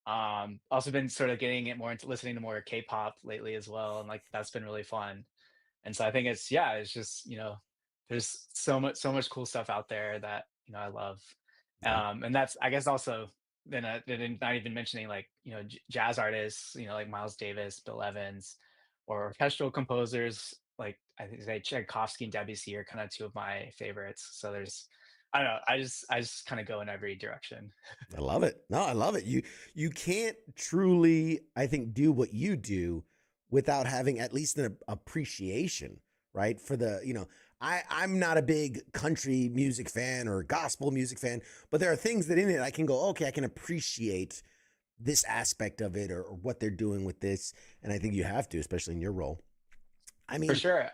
Also been sort of getting it more into listening to more K-pop lately as well, and like that's been really fun. And so I think it's just there's so much cool stuff out there that I love. Yeah. And that's, I guess, also then not even mentioning like jazz artists, like Miles Davis, Bill Evans, or orchestral composers like I think say Tchaikovsky and Debussy are kind of two of my favorites. So there's, I don't know, I just kind of go in every direction. I love it. No, I love it. You can't truly, I think, do what you do without having at least an appreciation, right? For the, I'm not a big country music fan or gospel music fan, but there are things that in it I can go, okay, I can appreciate this aspect of it, or what they're doing with this. And I think you have to, especially in your role. I For mean, sure.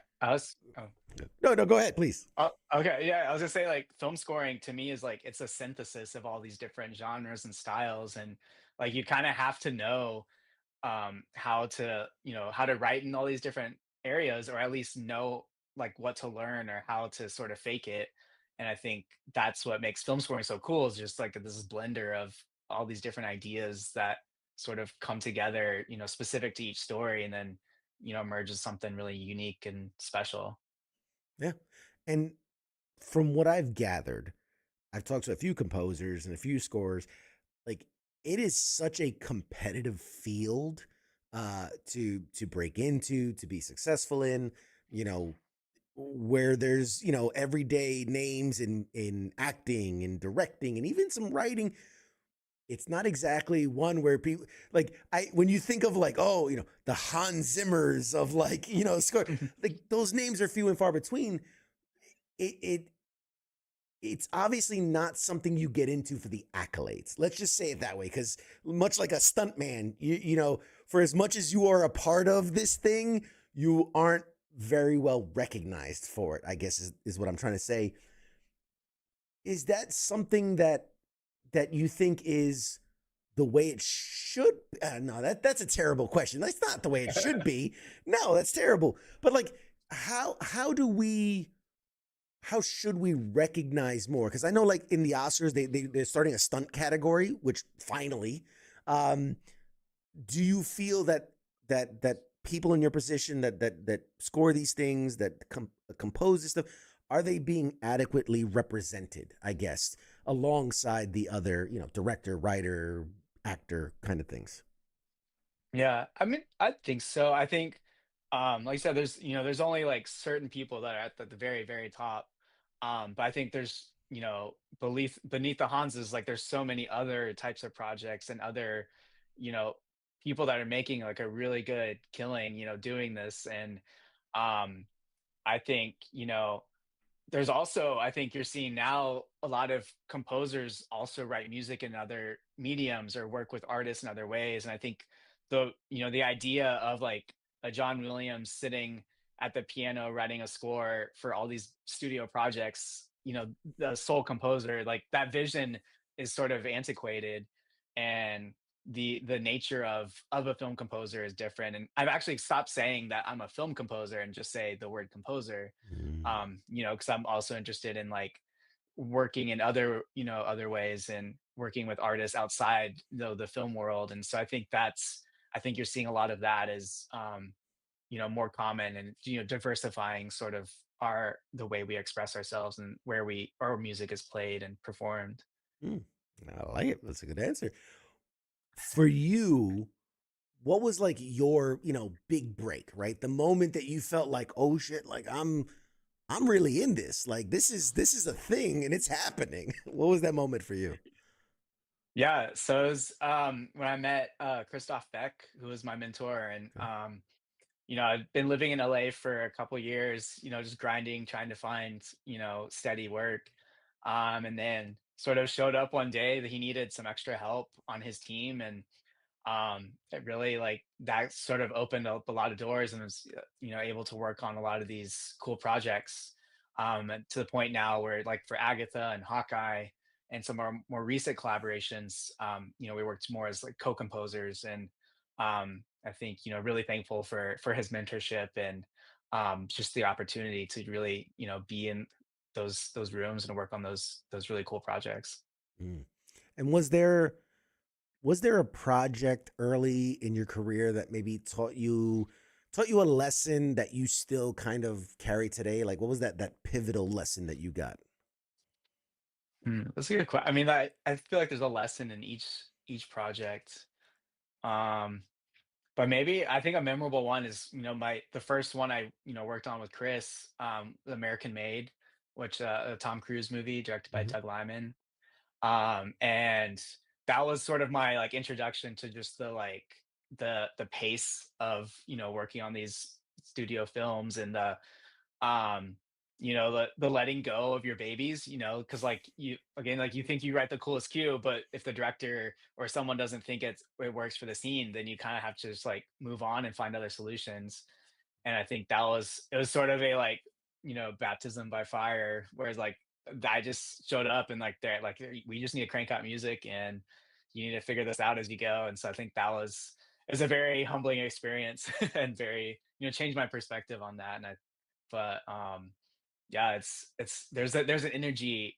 no, no, go ahead, please. Okay, yeah, I was gonna say like film scoring to me is like it's a synthesis of all these different genres and styles, and like you kind of have to know how to write in all these different areas, or at least know like what to learn or how to sort of fake it. And I think that's what makes film scoring so cool, is just like this blender of all these different ideas that sort of come together, specific to each story, and then merges something really unique and special. Yeah. And from what I've gathered, I've talked to a few composers and a few scorers. Like, it is such a competitive field to break into, to be successful in, you know, where there's, everyday names in acting and directing and even some writing. It's not exactly one where people like when you think of like, oh, the Hans Zimmers of like, score, like those names are few and far between. It it's obviously not something you get into for the accolades. Let's just say it that way, because much like a stuntman, for as much as you are a part of this thing, you aren't very well recognized for it, I guess is what I'm trying to say. Is that something that you think is the way it should? No, that's a terrible question. That's not the way it should be. No, that's terrible. But like, how do we? How should we recognize more? Because I know, like in the Oscars, they're starting a stunt category, which finally, um, do you feel that people in your position that score these things, that compose this stuff, are they being adequately represented? I guess alongside the other, director, writer, actor kind of things. Yeah, I mean, I think so. I think, like I said, there's only like certain people that are at the very, very top. But I think there's, beneath the Hanses, like there's so many other types of projects and other, you know, people that are making like a really good killing, doing this. And um, I think, there's also, I think you're seeing now a lot of composers also write music in other mediums or work with artists in other ways. And I think the idea of like a John Williams sitting at the piano writing a score for all these studio projects, the sole composer, like that vision is sort of antiquated, and the nature of a film composer is different. And I've actually stopped saying that I'm a film composer and just say the word composer, Mm. because I'm also interested in like working in other ways and working with artists outside the film world. And so I think you're seeing a lot of that as more common, and diversifying sort of the way we express ourselves and where our music is played and performed. Mm. I like it. That's a good answer. For you, what was like your, big break, right? The moment that you felt like, oh shit, like I'm really in this. Like this is a thing and it's happening. What was that moment for you? Yeah, so it was when I met Christoph Beck, who was my mentor. And Okay. I've been living in LA for a couple years, just grinding, trying to find, steady work. And then sort of showed up one day that he needed some extra help on his team. And it really, like, that sort of opened up a lot of doors, and was able to work on a lot of these cool projects, and to the point now where, like, for Agatha and Hawkeye and some of our more recent collaborations, we worked more as like co-composers. And I think, really thankful for his mentorship, and just the opportunity to really, be in those rooms and work on those really cool projects. Mm. And was there a project early in your career that maybe taught you a lesson that you still kind of carry today? Like what was that pivotal lesson that you got? That's a good question. I mean, I feel like there's a lesson in each project. Um, but maybe I think a memorable one is, the first one I, worked on with Chris, The American Made, which a Tom Cruise movie directed by Mhm. Doug Liman. And that was sort of my like introduction to just the pace of, working on these studio films, and um the letting go of your babies, because like you again, like you think you write the coolest cue, but if the director or someone doesn't think it works for the scene, then you kind of have to just like move on and find other solutions. And I think it was sort of a like, baptism by fire, whereas like I just showed up and like they're like, we just need to crank out music, and you need to figure this out as you go." And so I think it was a very humbling experience, and very, changed my perspective on that. But yeah, there's an energy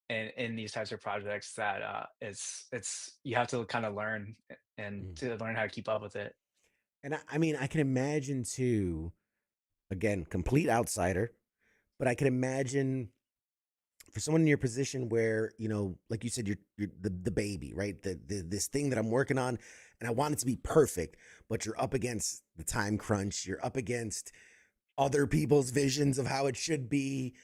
in these types of projects that it's you have to kind of learn, and Mm. to learn how to keep up with it. And I mean, I can imagine too, again, complete outsider, but I can imagine for someone in your position where, like you said, you're the baby, right? This thing that I'm working on and I want it to be perfect, but you're up against the time crunch, you're up against other people's visions of how it should be.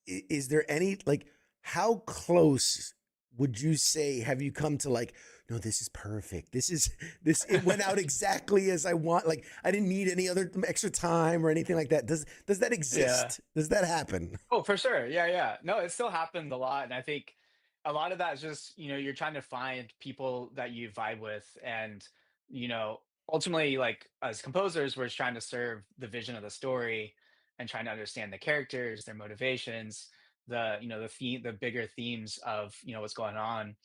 Is there any like how close would you say have you come to like no, this is perfect, this it went out exactly as I want, like I didn't need any other extra time or anything like that? Does that Yeah. exist? Does that happen? Oh, for sure. Yeah, yeah. No, it still happens a lot. And I think a lot of that is just, you're trying to find people that you vibe with. And, you know, ultimately, like as composers, we're just trying to serve the vision of the story, and trying to understand the characters, their motivations, the bigger themes of, what's going on.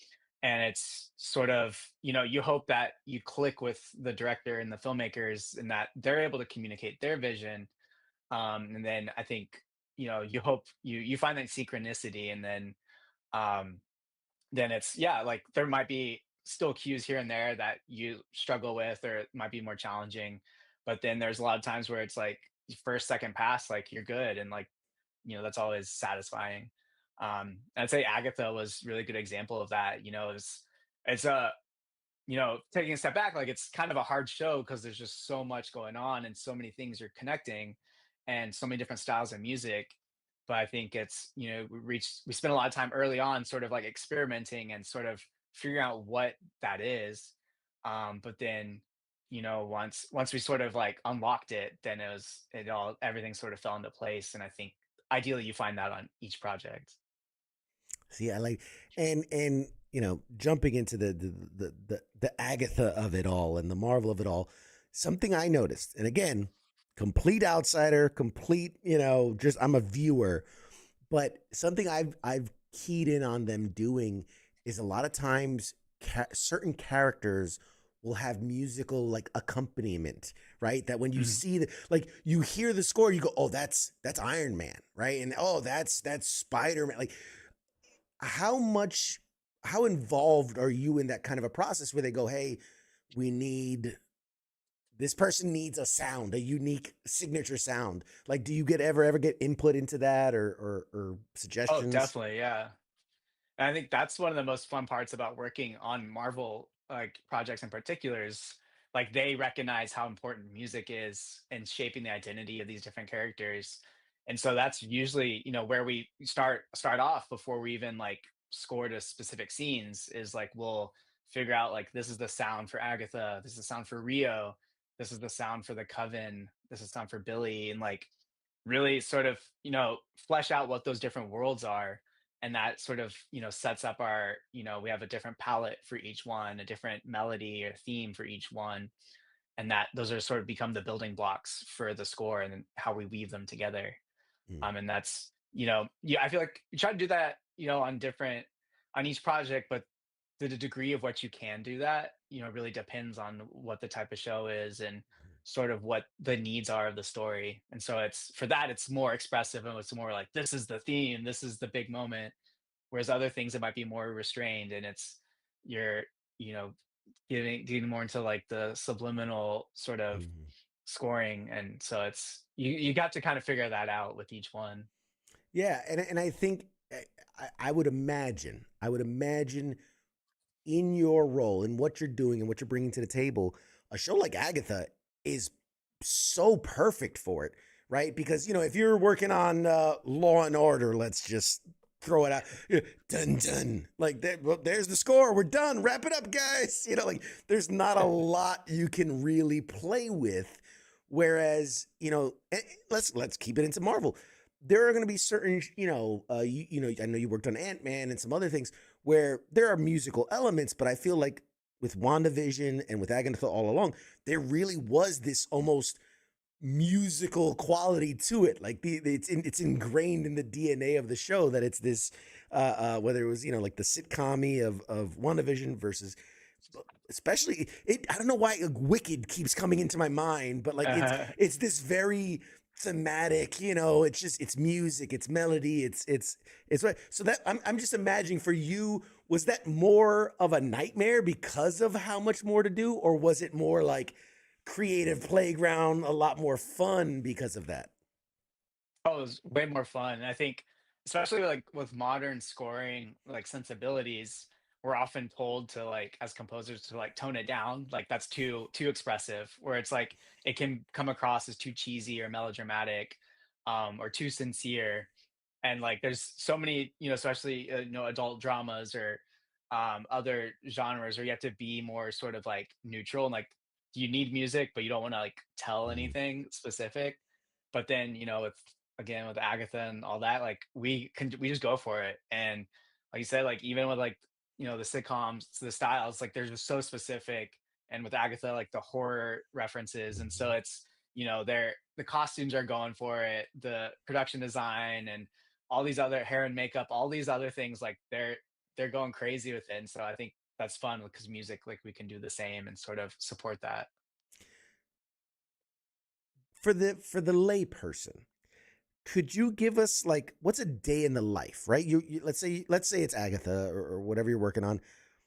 And it's sort of, you hope that you click with the director and the filmmakers, and that they're able to communicate their vision. And then I think, you hope you find that synchronicity. And then it's, yeah, like there might be still cues here and there that you struggle with, or it might be more challenging. But then there's a lot of times where it's like first second pass, like you're good, and like, that's always satisfying. I'd say Agatha was really good example of that. It's a taking a step back, like it's kind of a hard show because there's just so much going on, and so many things are connecting, and so many different styles of music. But I think it's, we spent a lot of time early on sort of like experimenting and sort of figuring out what that is. But then, once we sort of like unlocked it, then everything sort of fell into place. And I think ideally you find that on each project. See, I like and jumping into the Agatha of it all and the Marvel of it all. Something I noticed, and again, complete outsider, complete, just I'm a viewer. But something I've keyed in on them doing is a lot of times certain characters will have musical like accompaniment, right? That when you Mhm. see the like you hear the score, you go, "Oh, that's Iron Man," right? And oh, that's Spider Man. Like how much how involved are you in that kind of a process where they go, "Hey, we need this person needs a sound, a unique signature sound." Like, do you get ever get input into that or Oh, suggestions? definitely, yeah. And I think that's one of the most fun parts about working on Marvel like projects in particular is like they recognize how important music is in shaping the identity of these different characters. And so that's usually, where we start off before we even like score to specific scenes is like we'll figure out like this is the sound for Agatha, this is the sound for Rio, this is the sound for the Coven, this is sound for Billy, and like really sort of, flesh out what those different worlds are. And that sort of, sets up our, we have a different palette for each one, a different melody or theme for each one. And that those are sort of become the building blocks for the score and then how we weave them together. Mm, And that's, yeah, I feel like you try to do that, on each project, but the degree of what you can do that, really depends on what the type of show is and sort of what the needs are of the story. And so it's for that, it's more expressive and it's more like this is the theme, this is the big moment. Whereas other things it might be more restrained and it's you're, you know, getting more into like the subliminal sort of mhm. scoring. And so it's you got to kind of figure that out with each one. Yeah, and I think I would imagine in your role and what you're doing and what you're bringing to the table, a show like Agatha is so perfect for it, right? Because if you're working on Law and Order, let's just throw it out, dun dun, like well, there's the score, we're done, wrap it up, guys. Like there's not a lot you can really play with. Whereas, let's keep it into Marvel. There are going to be certain, I know you worked on Ant-Man and some other things where there are musical elements, but I feel like with WandaVision and with Agatha All Along, there really was this almost musical quality to it. Like it's ingrained in the DNA of the show that it's this whether it was like the sitcom of WandaVision versus especially it. I don't know why Wicked keeps coming into my mind, but like it's this very thematic. It's music, it's melody, it's what. So that I'm just imagining for you. Was that more of a nightmare because of how much more to do, or was it more like creative playground, a lot more fun because of that? Oh, it was way more fun. And I think, especially like with modern scoring, like sensibilities, we're often told to like as composers to like tone it down. Like that's too expressive, where it's like it can come across as too cheesy or melodramatic, or too sincere. And like there's so many, especially adult dramas or other genres where you have to be more sort of like neutral and like you need music, but you don't want to like tell Mm, anything specific. But then, with again with Agatha and all that, like we just go for it. And like you said, like even with like the sitcoms, the styles, like they're just so specific. And with Agatha, like the horror references, and so mhm. it's they're the costumes are going for it, the production design, and all these other hair and makeup, all these other things, like they're going crazy with it. And so I think that's fun because music, like we can do the same and sort of support that. For the lay person, could you give us like what's a day in the life, right? Let's say it's Agatha or whatever you're working on.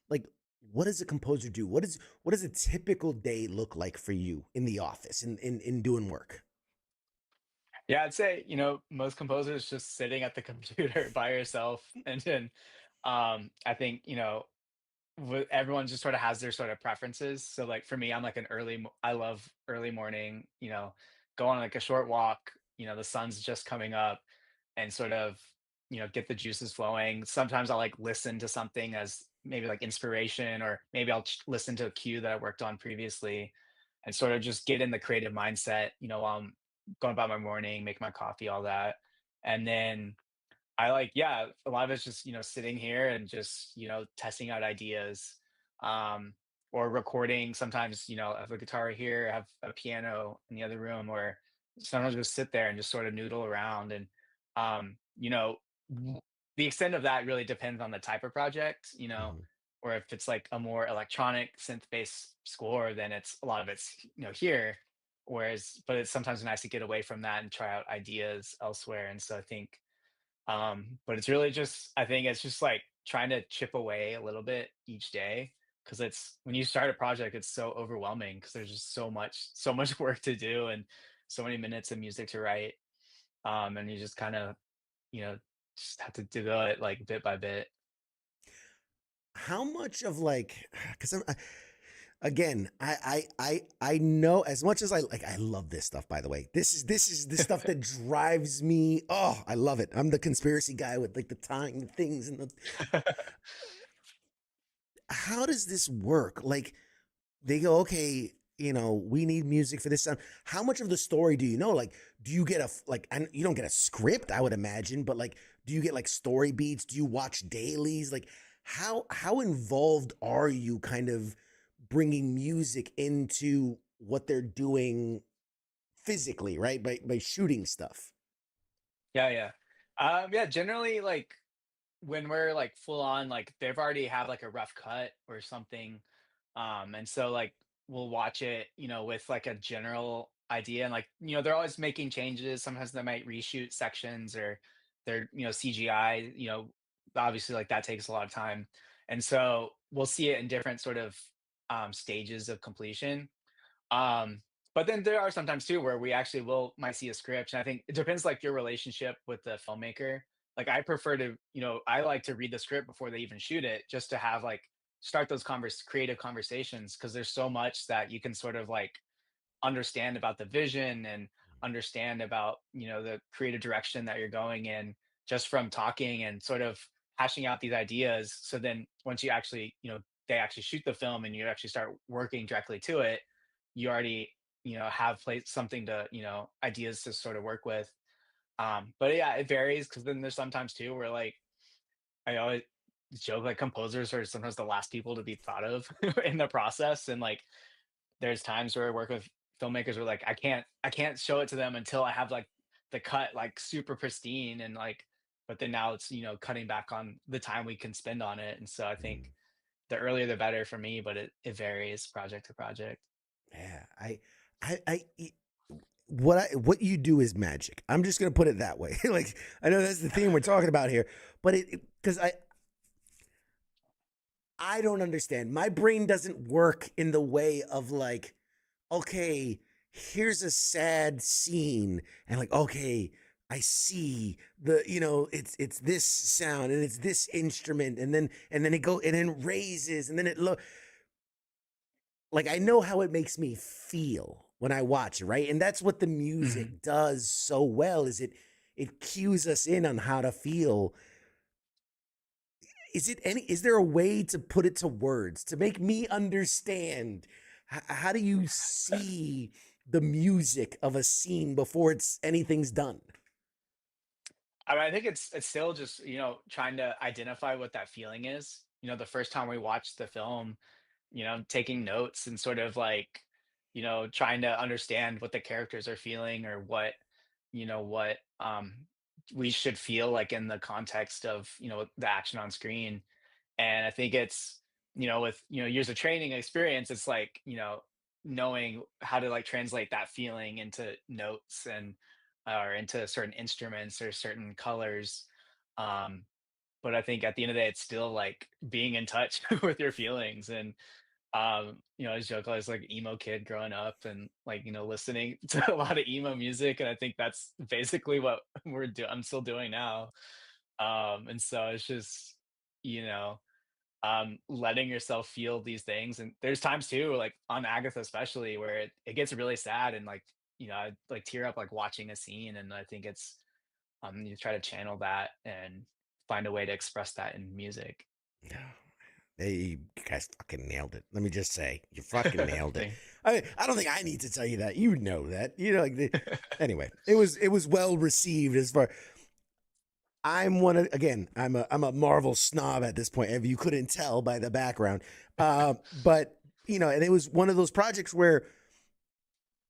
Like, what does a composer do? What does a typical day look like for you in the office in doing work? Yeah, I'd say, most composers just sitting at the computer by yourself. And then I think, everyone just sort of has their sort of preferences. So like for me, I'm like I love early morning, go on like a short walk, the sun's just coming up and sort of, get the juices flowing. Sometimes I'll like listen to something as maybe like inspiration, or maybe I'll listen to a cue that I worked on previously and sort of just get in the creative mindset, while I'm going about my morning, make my coffee, all that. And then I like, yeah, a lot of it's just, sitting here and just, testing out ideas, um, or recording. Sometimes, I have a guitar here, I have a piano in the other room, or sometimes just sit there and just sort of noodle around. And you know, the extent of that really depends on the type of project, Mhm. or if it's like a more electronic synth-based score, then it's a lot of it's, here. Whereas, but it's sometimes nice to get away from that and try out ideas elsewhere. And so I think, but it's really just, I think it's just like trying to chip away a little bit each day. Cause it's when you start a project, it's so overwhelming because there's just so much work to do and so many minutes of music to write. And you just kind of, you know, just have to do it like bit by bit. How much of like, because again, I know as much as I love this stuff, by the way. This is the stuff that drives me. Oh, I love it. I'm the conspiracy guy with like the time the things and the how does this work? Like they go, okay, we need music for this sound. How much of the story do you know? Like, do you get like, and you don't get a script, I would imagine, but like, do you get like story beats? Do you watch dailies? Like, how involved are you kind of bringing music into what they're doing physically, right? By shooting stuff. Yeah, yeah. Yeah, generally like when we're like full on, like they've already have like a rough cut or something. And so like we'll watch it, with like a general idea, and like, they're always making changes. Sometimes they might reshoot sections, or they're, CGI, obviously like that takes a lot of time. And so we'll see it in different sort of stages of completion. Um, but then there are sometimes too where we actually will might see a script, and I think it depends like your relationship with the filmmaker. Like I prefer to, I like to read the script before they even shoot it, just to have like start those creative conversations, because there's so much that you can sort of like understand about the vision and understand about, the creative direction that you're going in, just from talking and sort of hashing out these ideas. So then once you actually, they actually shoot the film and you actually start working directly to it, you already, have placed something to, ideas to sort of work with. But yeah, it varies, because then there's sometimes too where like I always joke like composers are sometimes the last people to be thought of in the process. And like there's times where I work with filmmakers where like I can't show it to them until I have like the cut like super pristine, and like, but then now it's, cutting back on the time we can spend on it. And so I think Mm. the earlier the better for me, but it varies project to project. Yeah, what you do is magic. I'm just gonna put it that way. Like I know that's the theme we're talking about here, but it because I don't understand. My brain doesn't work in the way of like, okay, here's a sad scene, and like, okay, I see it's this sound and it's this instrument, and then it go and then raises, and then it look like I know how it makes me feel when I watch it, right? And that's what the Mhm. music does so well is it cues us in on how to feel. Is there a way to put it to words to make me understand how do you see the music of a scene before it's anything's done? I mean, I think it's still just, trying to identify what that feeling is. The first time we watched the film, taking notes and sort of like, trying to understand what the characters are feeling, or what we should feel like in the context of, the action on screen. And I think it's, with, years of training experience, it's like, knowing how to like translate that feeling into notes, and or into certain instruments or certain colors. Um, but I think at the end of the day, it's still like being in touch with your feelings. And I joke I was like emo kid growing up, and like, listening to a lot of emo music. And I think that's basically what I'm still doing now. And so it's just, you know, letting yourself feel these things. And there's times too, like on Agatha especially, where it gets really sad, and like, I like tear up like watching a scene. And I think it's you try to channel that and find a way to express that in music. Hey, you guys fucking nailed it. Let me just say, you fucking nailed it. Thing. I don't think I need to tell you that. You know that. Like anyway, it was well received as far. I'm a Marvel snob at this point, if you couldn't tell by the background. But and it was one of those projects where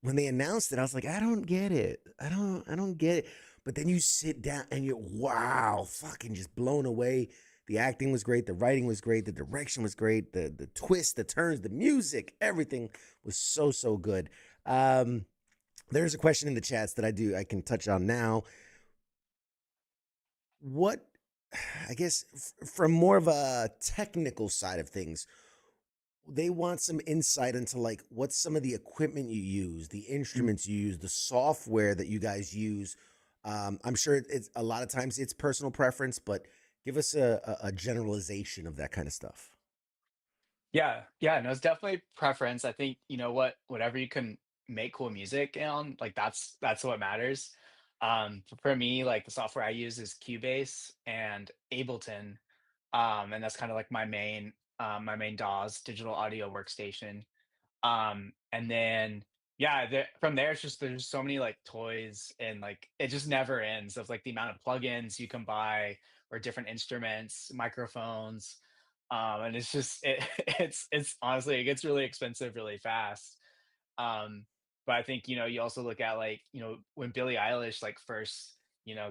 when they announced it, I was like, I don't get it. I don't get it. But then you sit down and you're wow, fucking just blown away. The acting was great, the writing was great, the direction was great, the twists, the turns, the music, everything was so good. There's a question in the chats that I can touch on now. What, I guess, from more of a technical side of things, they want some insight into like what's some of the equipment you use, the instruments you use, the software that you guys use. I'm sure it's a lot of times it's personal preference, but give us a generalization of that kind of stuff. Yeah, no, it's definitely preference. I think, whatever you can make cool music on, like that's what matters. For me, like the software I use is Cubase and Ableton. And that's kind of like my main DAWs, digital audio workstation. And then yeah, from there it's just there's so many like toys and like it just never ends of like the amount of plugins you can buy or different instruments, microphones. And it's just it's honestly it gets really expensive really fast. Um, but I think, you also look at like, when Billie Eilish like first,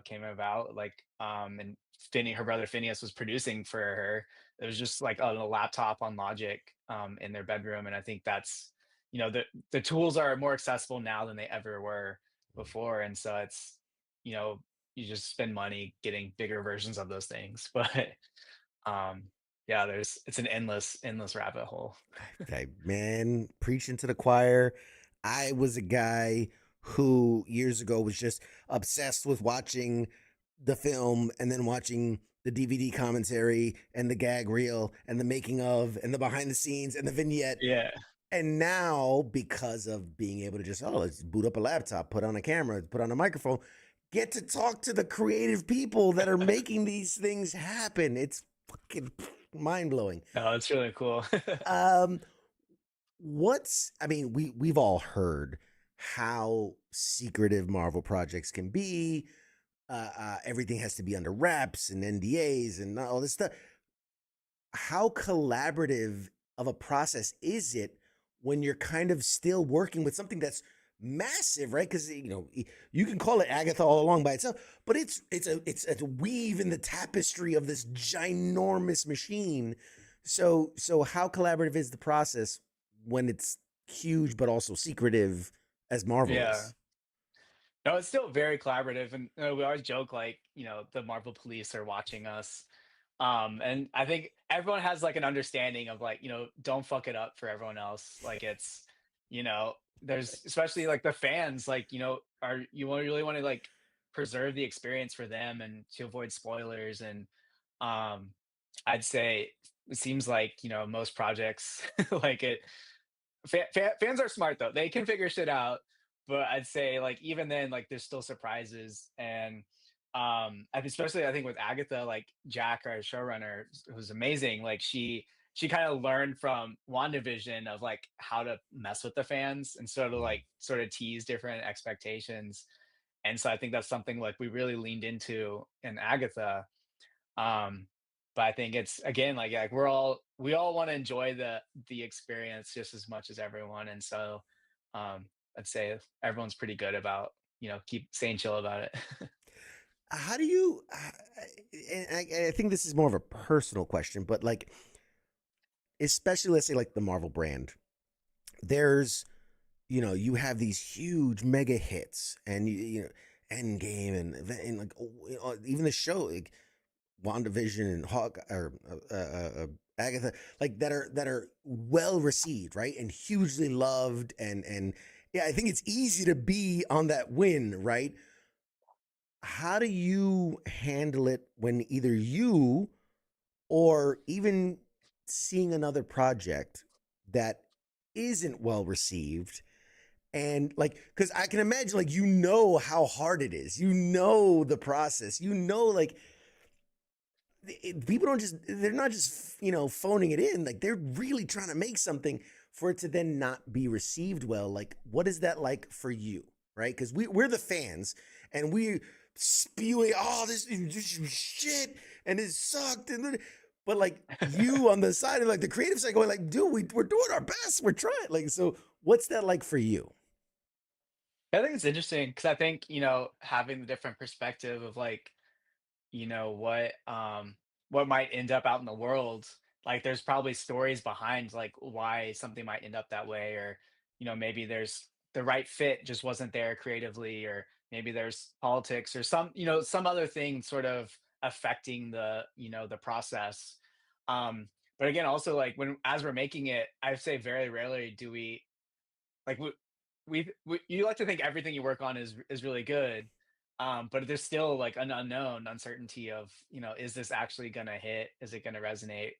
came about, like, and her brother Phineas was producing for her. It was just like on a laptop on Logic, in their bedroom. And I think that's, the tools are more accessible now than they ever were before. And so it's, you know, you just spend money getting bigger versions of those things. But um, yeah, it's an endless rabbit hole. Okay, man, preaching to the choir. I was a guy who years ago was just obsessed with watching the film and then watching the DVD commentary and the gag reel and the making of and the behind the scenes and the vignette. Yeah. And now, because of being able to just, let's boot up a laptop, put on a camera, put on a microphone, get to talk to the creative people that are making these things happen. It's fucking mind blowing. No, it's really cool. Um, we've all heard how secretive Marvel projects can be. Everything has to be under wraps and NDAs and all this stuff. How collaborative of a process is it when you're kind of still working with something that's massive, right? Because you can call it Agatha All Along by itself, but it's a weave in the tapestry of this ginormous machine. So how collaborative is the process when it's huge but also secretive as Marvel Yeah. is? No, it's still very collaborative, and we always joke like, the Marvel police are watching us. And I think everyone has like an understanding of like, don't fuck it up for everyone else. Like it's, you know, there's especially like the fans, like, really want to like preserve the experience for them and to avoid spoilers. And um, I'd say it seems like, most projects like fans are smart though. They can figure shit out. But I'd say like even then, like there's still surprises. And especially I think with Agatha, like Jack, our showrunner, who's amazing. Like she kind of learned from WandaVision of like how to mess with the fans and sort of tease different expectations. And so I think that's something like we really leaned into in Agatha. Um, but I think it's again like we all want to enjoy the experience just as much as everyone. And so I'd say everyone's pretty good about, keep staying chill about it. How do you? And I think this is more of a personal question, but like, especially let's say like the Marvel brand, there's you have these huge mega hits, and you know Endgame and like even the show like WandaVision and Hawk or Agatha, like that are well received, right, and hugely loved, and yeah, I think it's easy to be on that win, right? How do you handle it when either you or even seeing another project that isn't well received? And like, because I can imagine, like, how hard it is, the process, like, people they're not just, phoning it in. Like, they're really trying to make something for it to then not be received well. Like, what is that like for you? Right. Because we're the fans and we spewing, this shit and it sucked. But like you on the side of like the creative side going like, dude, we're doing our best. We're trying. Like, so what's that like for you? I think it's interesting because I think, having the different perspective of like, you know what might end up out in the world, like there's probably stories behind like why something might end up that way, or maybe there's the right fit just wasn't there creatively, or maybe there's politics or some other thing sort of affecting the process. But again, also like when as we're making it, I say very rarely do we like we you like to think everything you work on is really good, but there's still like an unknown uncertainty of, is this actually gonna hit? Is it gonna resonate?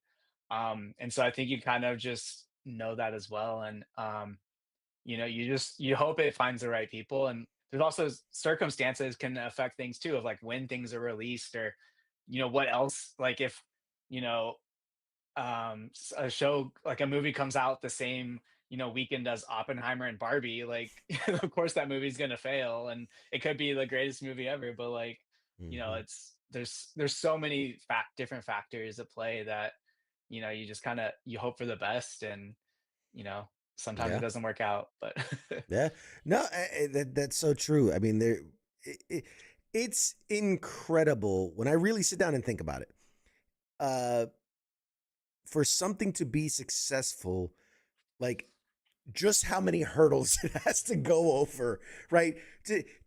And so I think you kind of just know that as well, and you hope it finds the right people, and there's also circumstances can affect things too, of like when things are released, or what else, like if you know a show like a movie comes out the same weekend as Oppenheimer and Barbie, like of course that movie's gonna fail, and it could be the greatest movie ever, but like Hmm. it's there's so many different factors at play that you just kind of you hope for the best, and you know sometimes it Yeah. doesn't work out, but Yeah. No, that's so true. I mean, it, it, it's incredible when I really sit down and think about it. Uh, for something to be successful, like just how many hurdles it has to go over, right?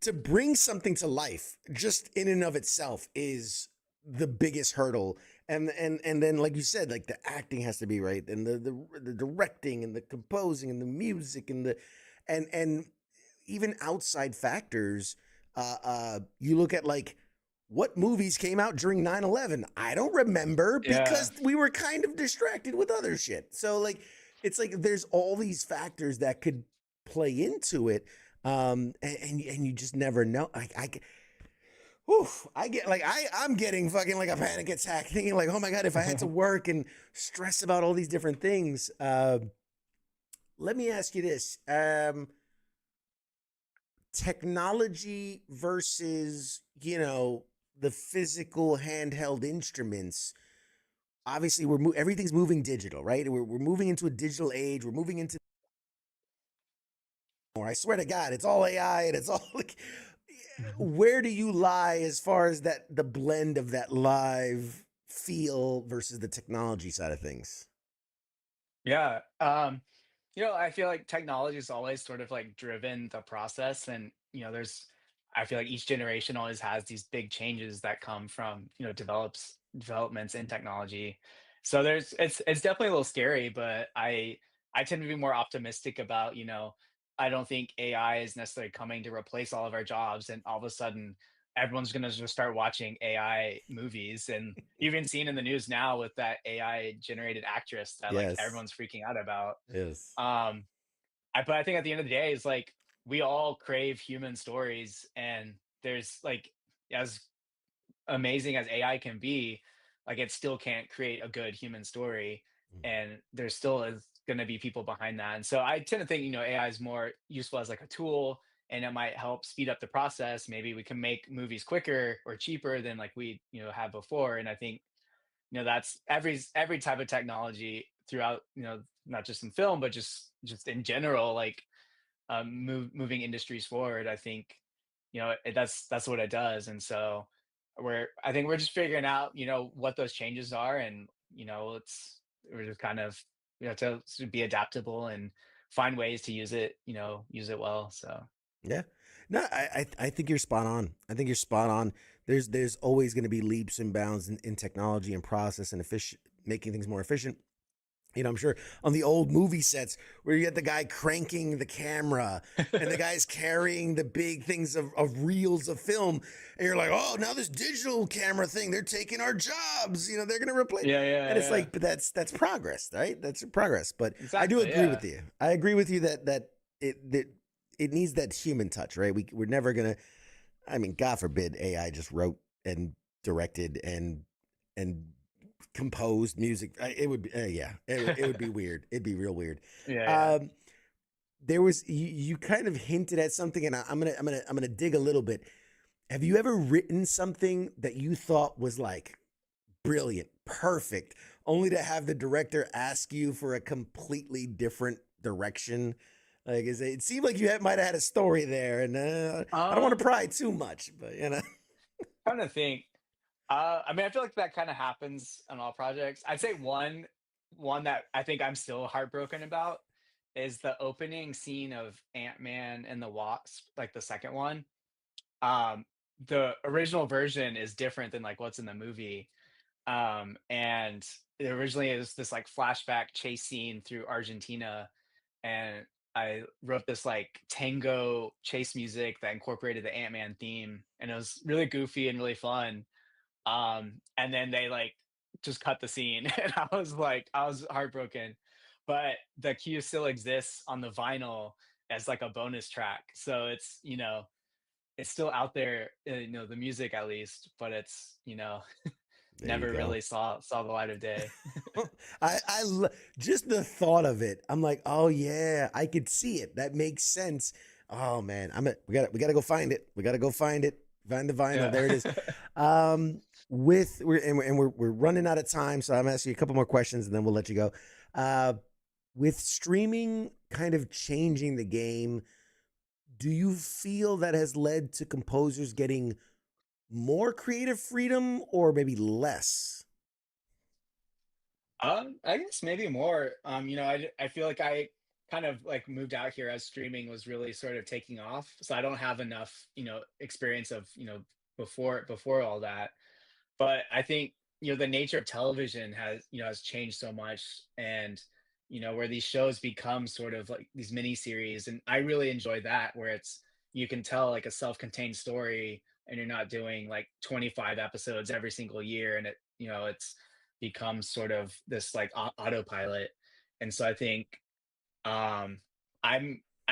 To bring something to life, just in and of itself, is the biggest hurdle. And then, like you said, like the acting has to be right, and the directing and the composing and the music and and even outside factors. You look at like what movies came out during 9/11. I don't remember yeah. because we were kind of distracted with other shit. So like it's like there's all these factors that could play into it. And you just never know. I get like I'm getting fucking like a panic attack thinking like, oh my god, if I had to work and stress about all these different things. Let me ask you this. Technology versus, the physical handheld instruments. Obviously, everything's moving digital, right? We're moving into a digital age. We're moving into more. I swear to God, it's all AI and it's all like. Where do you lie as far as the blend of that live feel versus the technology side of things? Yeah. I feel like technology is always sort of like driven the process, and I feel like each generation always has these big changes that come from developments in technology. So it's definitely a little scary, but I tend to be more optimistic about, I don't think AI is necessarily coming to replace all of our jobs, and all of a sudden everyone's going to just start watching AI movies. And you've been seeing in the news now with that AI generated actress that like Yes. everyone's freaking out about. Yes. um but I think at the end of the day, it's like we all crave human stories, and there's like, as amazing as AI can be, like it still can't create a good human story, and there still is going to be people behind that. And so I tend to think, AI is more useful as like a tool, and it might help speed up the process. Maybe we can make movies quicker or cheaper than like we had before. And I think that's every type of technology throughout, not just in film but just in general, like moving industries forward. I think that's what it does. And so I think we're just figuring out what those changes are, and we're just kind of to be adaptable and find ways to use it well. So Yeah. No, I think you're spot on. I think you're spot on. There's always going to be leaps and bounds in technology and process and making things more efficient. I'm sure on the old movie sets where you get the guy cranking the camera and the guy's carrying the big things of reels of film. And you're like, oh, now this digital camera thing, they're taking our jobs. They're going to replace. yeah, yeah, And it's yeah, like, but that's progress, right? That's progress. But I do exactly, agree yeah. with you. I agree with you that it needs that human touch, right? We're never going to, I mean, God forbid AI just wrote and directed and composed music. It would be, yeah, it would be weird. It'd be real weird. Yeah, yeah. Um, there was you kind of hinted at something, and I'm gonna dig a little bit. Have you ever written something that you thought was like brilliant, perfect, only to have the director ask you for a completely different direction? Like, it seemed like you might have had a story there, and I don't want to Um, pry too much, but you know. Trying to think. I mean, I feel like that kind of happens on all projects. I'd say one that I think I'm still heartbroken about is the opening scene of Ant-Man and the Wasp, like the second one. Um, the original version is different than like what's in the movie. And it originally is this like flashback chase scene through Argentina, and I wrote this like tango chase music that incorporated the Ant-Man theme, and it was really goofy and really fun. And then they like just cut the scene, and I was heartbroken. But the cue still exists on the vinyl as like a bonus track, so it's it's still out there, the music at least, but it's There you never go. really saw the light of day. Just the thought of it. I'm like, oh yeah, I could see it. That makes sense. Oh man, we gotta go find it. We gotta go find it. Find the vinyl. Yeah. There it is. Um, we're running out of time, so I'm asking you a couple more questions and then we'll let you go. Uh, with streaming kind of changing the game, do you feel that has led to composers getting more creative freedom or maybe less? I guess maybe more. I feel like I kind of like moved out here as streaming was really sort of taking off, so I don't have enough, experience of, before all that. But I think, the nature of television has changed so much, and where these shows become sort of like these mini series, and I really enjoy that, where it's you can tell like a self-contained story, and you're not doing like 25 episodes every single year, and it's becomes sort of this like autopilot. And so I think um I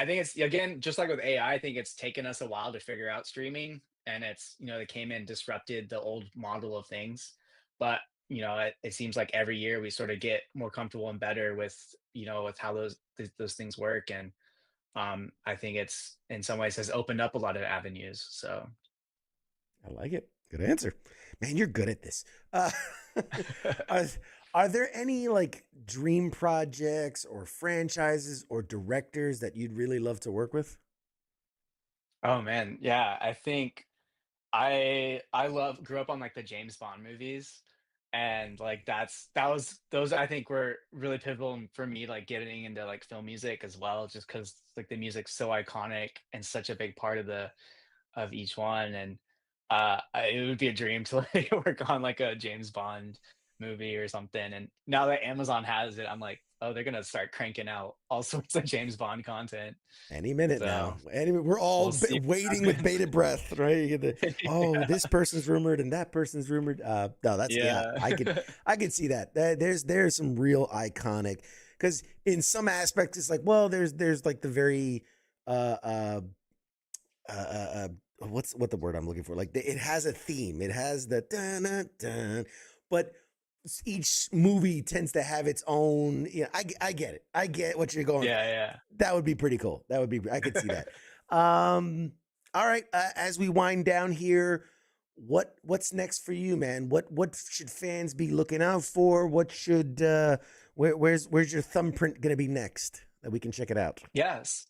think it's again just like with AI, I think it's taken us a while to figure out streaming, and it's they came in, disrupted the old model of things. But it seems like every year we sort of get more comfortable and better with with how those things work. And I think it's in some ways has opened up a lot of avenues. So I like it. Good answer. Man, you're good at this. Are, are there any like dream projects or franchises or directors that you'd really love to work with? oh man, yeah, I think I love grew up on like the James Bond movies, and like that was those I think were really pivotal for me, like getting into like film music as well, just because like the music's so iconic and such a big part of the of each one. And it would be a dream to like work on like a James Bond movie or something. And now that Amazon has it, I'm like, oh, they're gonna start cranking out all sorts of James Bond content. Any minute now. So We're all we'll see what waiting with happens. bated breath, right? You get oh, Yeah. this person's rumored and that person's rumored. No, that's yeah. Yeah. I could see that. There's some real iconic because in some aspects it's like, well, there's like the very uh uh what the word I'm looking for? Like it has a theme. It has the dun dun dun, but each movie tends to have its own. I get it. I get what you're going. Yeah, That would be pretty cool. That would be. I could see yeah. that. All right. As we wind down here, what's next for you, man? What should fans be looking out for? What should where's your thumbprint gonna be next that we can check it out? Yes.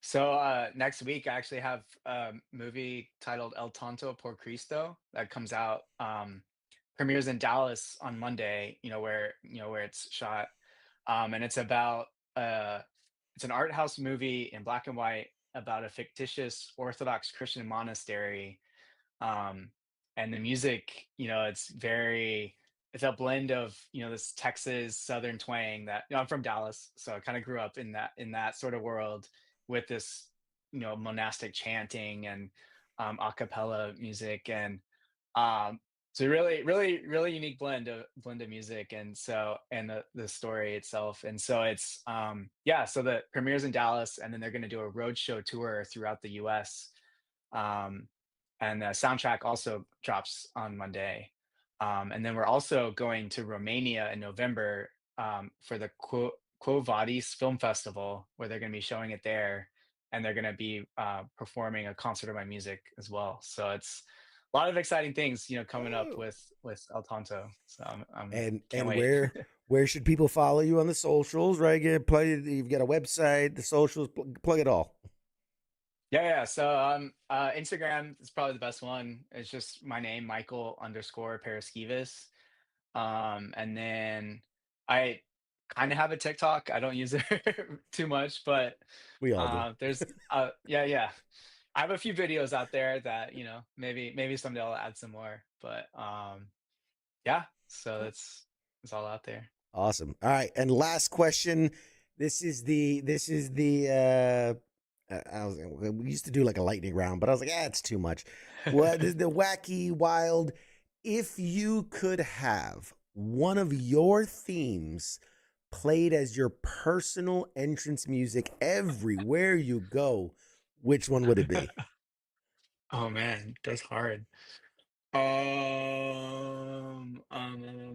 So next week I actually have a movie titled El Tonto por Cristo that comes out, premieres in Dallas on Monday, where it's shot. And it's about uh it's an art house movie in black and white about a fictitious Orthodox Christian monastery. um and the music, it's a blend of this Texas Southern twang that, I'm from Dallas, so I kind of grew up in that sort of world, with this monastic chanting and a cappella music. And so really unique blend of music. And so, and the story itself. And so it's yeah, so the premieres in Dallas, and then they're going to do a roadshow tour throughout the US. um, and the soundtrack also drops on Monday. And then we're also going to Romania in November, for the Quo Vadis Film Festival, where they're going to be showing it there, and they're going to be performing a concert of my music as well. So it's a lot of exciting things, coming up Oh. with El Tonto. So I'm And can't and wait. where should people follow you on the socials? Right, you've got a website, the socials, plug it all. Yeah. So Instagram is probably the best one. It's just my name, Michael underscore Paraskevas. And then I kind of have a TikTok. I don't use it too much, but We all do. there's yeah. I have a few videos out there that, maybe someday I'll add some more. But yeah, so it's all out there. Awesome. All right, and last question. We used to do like a lightning round, but I was like, it's too much. What is the wacky wild? If you could have one of your themes played as your personal entrance music everywhere you go, which one would it be? Oh man, that's hard.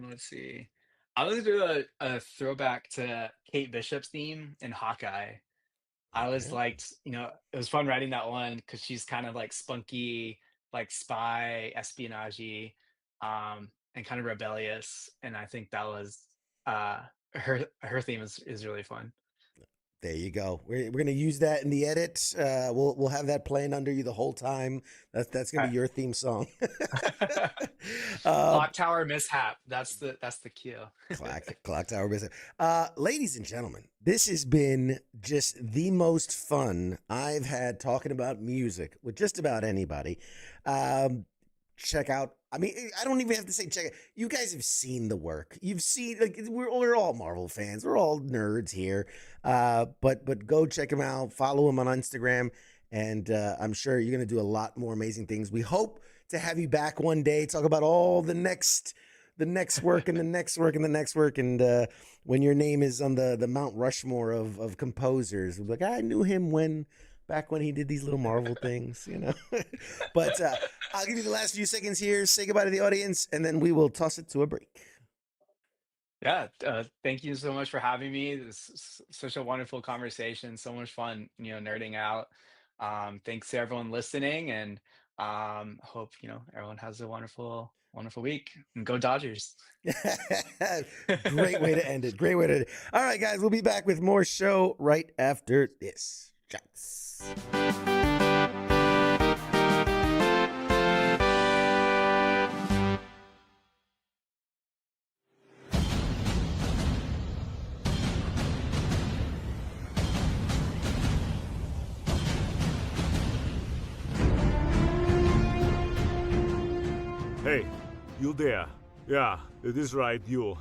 Let's see. I was gonna do a throwback to Kate Bishop's theme in Hawkeye. I was Okay. liked, it was fun writing that one because she's kind of like spunky, like spy, espionage, and kind of rebellious. And I think that was her theme is really fun. There you go. We're gonna use that in the edit. We'll have that playing under you the whole time. That's gonna Uh, be your theme song. uh, Clock Tower mishap. That's the cue. clock tower business. Ladies and gentlemen, this has been just the most fun I've had talking about music with just about anybody. Check out. I mean, I don't even have to say check it. You guys have seen the work. You've seen like we're all Marvel fans. We're all nerds here. But go check him out. Follow him on Instagram, and I'm sure you're gonna do a lot more amazing things. We hope to have you back one day. Talk about all the next work and the next work and the next work. And when your name is on the Mount Rushmore of composers, like I knew him back when he did these little Marvel things, But I'll give you the last few seconds here. Say goodbye to the audience, and then we will toss it to a break. Yeah, thank you so much for having me. This is such a wonderful conversation. So much fun, nerding out. Thanks to everyone listening, and hope everyone has a wonderful, wonderful week. And go Dodgers! Great way to end it. Great way to end it. All right, guys, we'll be back with more show right after this. Shots. Hey, you there? Yeah, it is right, you.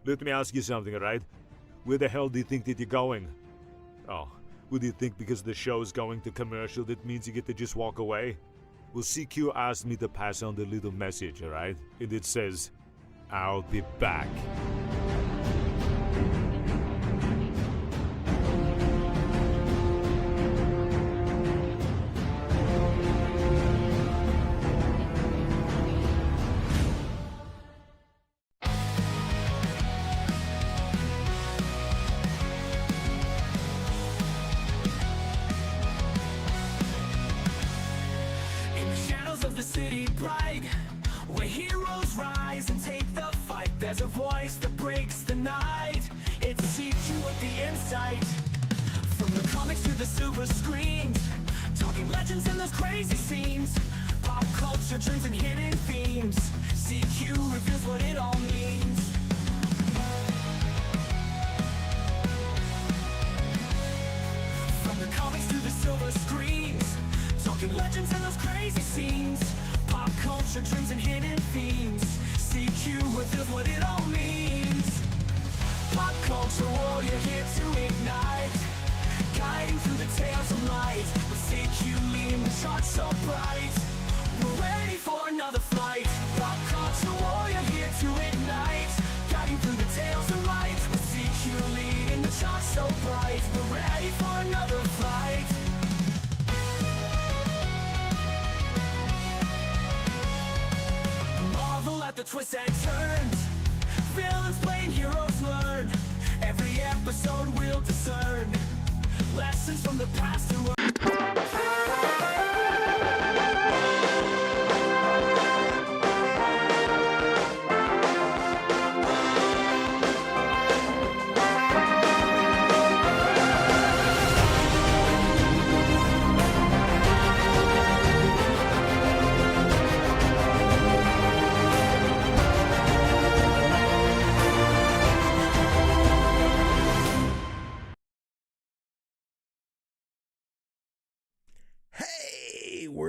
Let me ask you something, right? Where the hell do you think that you're going? Oh, would you think because the show's going to commercial that means you get to just walk away? Well, CQ asked me to pass on the little message, alright? And it says, I'll be back. In the shadows of the city bright, where heroes rise and take the fight, there's a voice that breaks the night. It seeks you with the insight. From the comics to the silver screens, talking legends in those crazy scenes, pop culture dreams and hidden themes. CQ reveals what it all means. From the comics to the silver screens, talking legends and those crazy scenes, pop culture dreams and hidden themes. CQ reveals what it all means. Pop culture warrior here to ignite, guiding through the tales of light. With CQ leading the charge so bright, we're ready for another flight. Pop culture warrior here to ignite, guiding through the tales of light. With CQ leading the charge so bright, we're ready for another flight. Marvel at the twists and turns, villains playing heroes learn. Every episode we'll discern lessons from the past and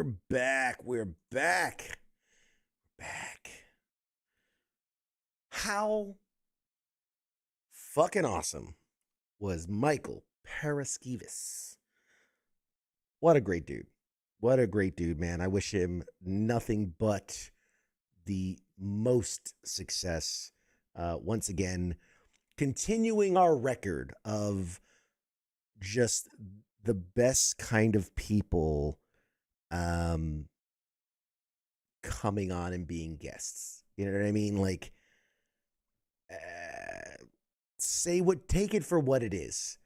we're back. We're back. Back. How fucking awesome was Michael Paraskevas? What a great dude. What a great dude, man. I wish him nothing but the most success. Once again, continuing our record of just the best kind of people coming on and being guests. You know what I mean? Like, take it for what it is.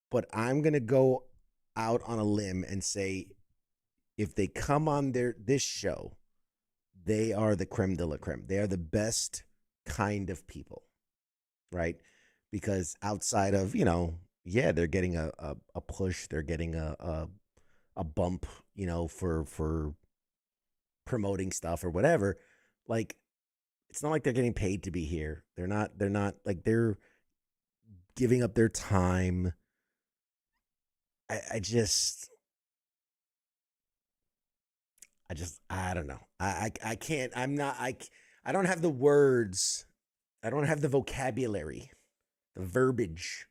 But I'm going to go out on a limb and say, if they come on this show, they are the creme de la creme. They are the best kind of people, right? Because outside of, they're getting a push, they're getting a bump, for promoting stuff or whatever. Like, it's not like they're getting paid to be here. They're not like, they're giving up their time. I don't know. I can't, I don't have the words. I don't have the vocabulary, the verbiage.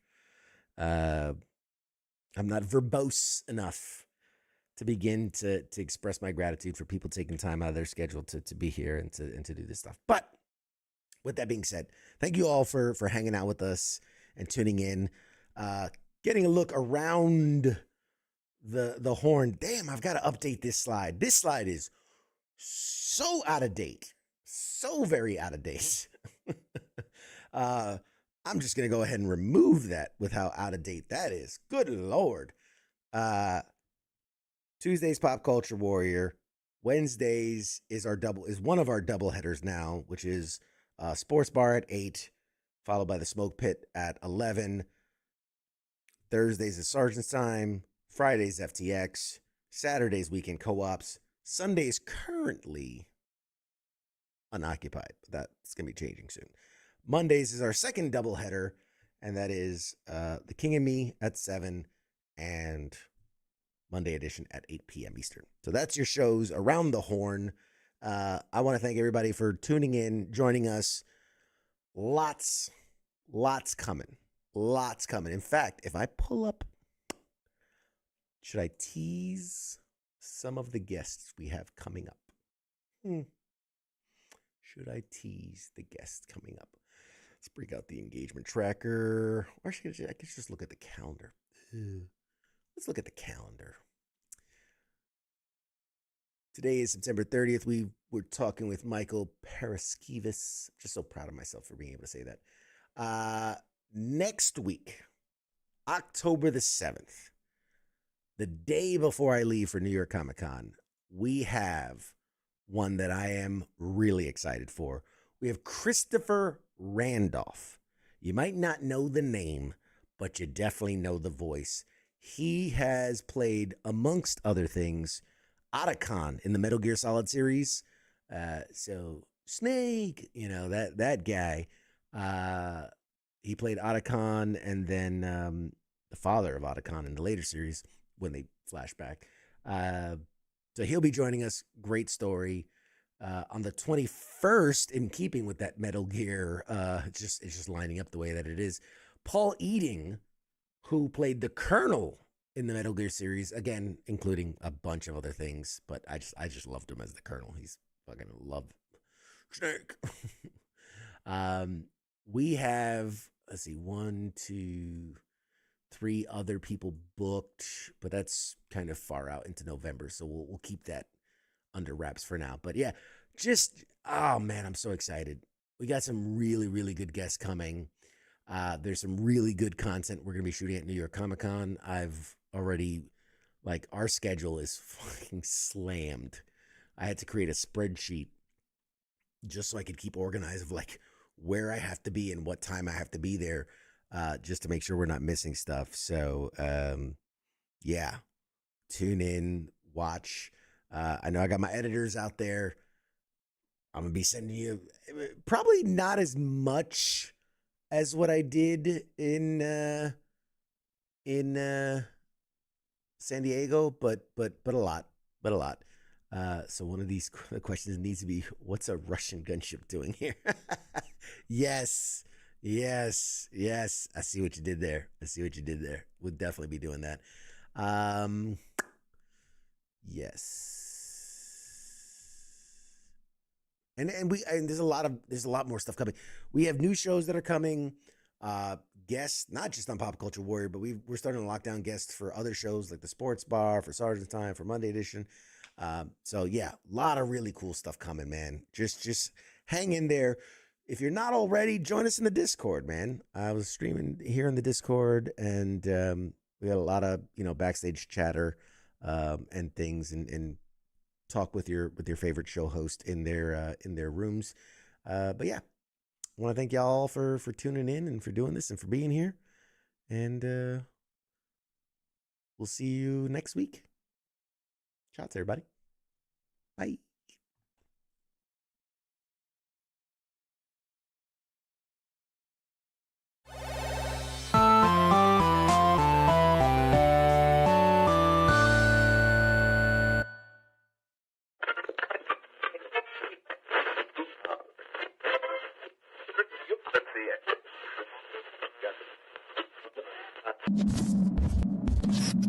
I'm not verbose enough to begin to express my gratitude for people taking time out of their schedule to be here and to do this stuff. But with that being said, thank you all for hanging out with us and tuning in, getting a look around the horn. Damn, I've got to update this slide. This slide is so out of date, so very out of date. I'm just going to go ahead and remove that with how out of date that is. Good Lord. Tuesday's Pop Culture Warrior. Wednesdays is one of our double headers now, which is Sports Bar at 8, followed by the Smoke Pit at 11. Thursdays is Sergeant's Time. Fridays FTX. Saturdays Weekend Co-ops. Sundays currently unoccupied, but that's going to be changing soon. Mondays is our second doubleheader, and that is The King and Me at 7 and Monday edition at 8 p.m. Eastern. So that's your shows around the horn. I want to thank everybody for tuning in, joining us. Lots coming. Lots coming. In fact, if I pull up, should I tease some of the guests we have coming up? Should I tease the guests coming up? Let's break out the engagement tracker. Or I could just look at the calendar. Let's look at the calendar. Today is September 30th. We were talking with Michael Paraskevas. Just so proud of myself for being able to say that. Next week, October the 7th, the day before I leave for New York Comic Con, we have one that I am really excited for. We have Christopher Randolph. You might not know the name, but you definitely know the voice. He has played, amongst other things, Otacon in the Metal Gear Solid series. So Snake, that guy. He played Otacon, and then the father of Otacon in the later series when they flash back. So he'll be joining us. Great story. On the 21st, in keeping with that Metal Gear, it's just lining up the way that it is. Paul Eating, who played the Colonel in the Metal Gear series, again, including a bunch of other things, but I just loved him as the Colonel. He's fucking love Snake. We have, let's see, 1, 2, 3 other people booked, but that's kind of far out into November, so we'll keep that under wraps for now. But yeah, oh man, I'm so excited. We got some really, really good guests coming. There's some really good content we're going to be shooting at New York Comic Con. I've already, our schedule is fucking slammed. I had to create a spreadsheet just so I could keep organized of where I have to be and what time I have to be there, just to make sure we're not missing stuff. So, yeah, tune in, watch. I know I got my editors out there. I'm going to be sending you probably not as much as what I did in San Diego, but a lot, but a lot. So one of these questions needs to be, what's a Russian gunship doing here? Yes, yes. I see what you did there. We'll definitely be doing that. Yes. And there's a lot more stuff coming. We have new shows that are coming. Guests, not just on Pop Culture Warrior, but we're starting to lock down guests for other shows like the Sports Bar, for Sergeant's Time, for Monday Edition. So yeah, a lot of really cool stuff coming, man. Just hang in there. If you're not already, join us in the Discord, man. I was streaming here in the Discord, and we had a lot of backstage chatter and things, and talk with your favorite show host in their rooms. But yeah, I want to thank y'all for tuning in and for doing this and for being here. And we'll see you next week. Shots, everybody. Bye. Let's see it.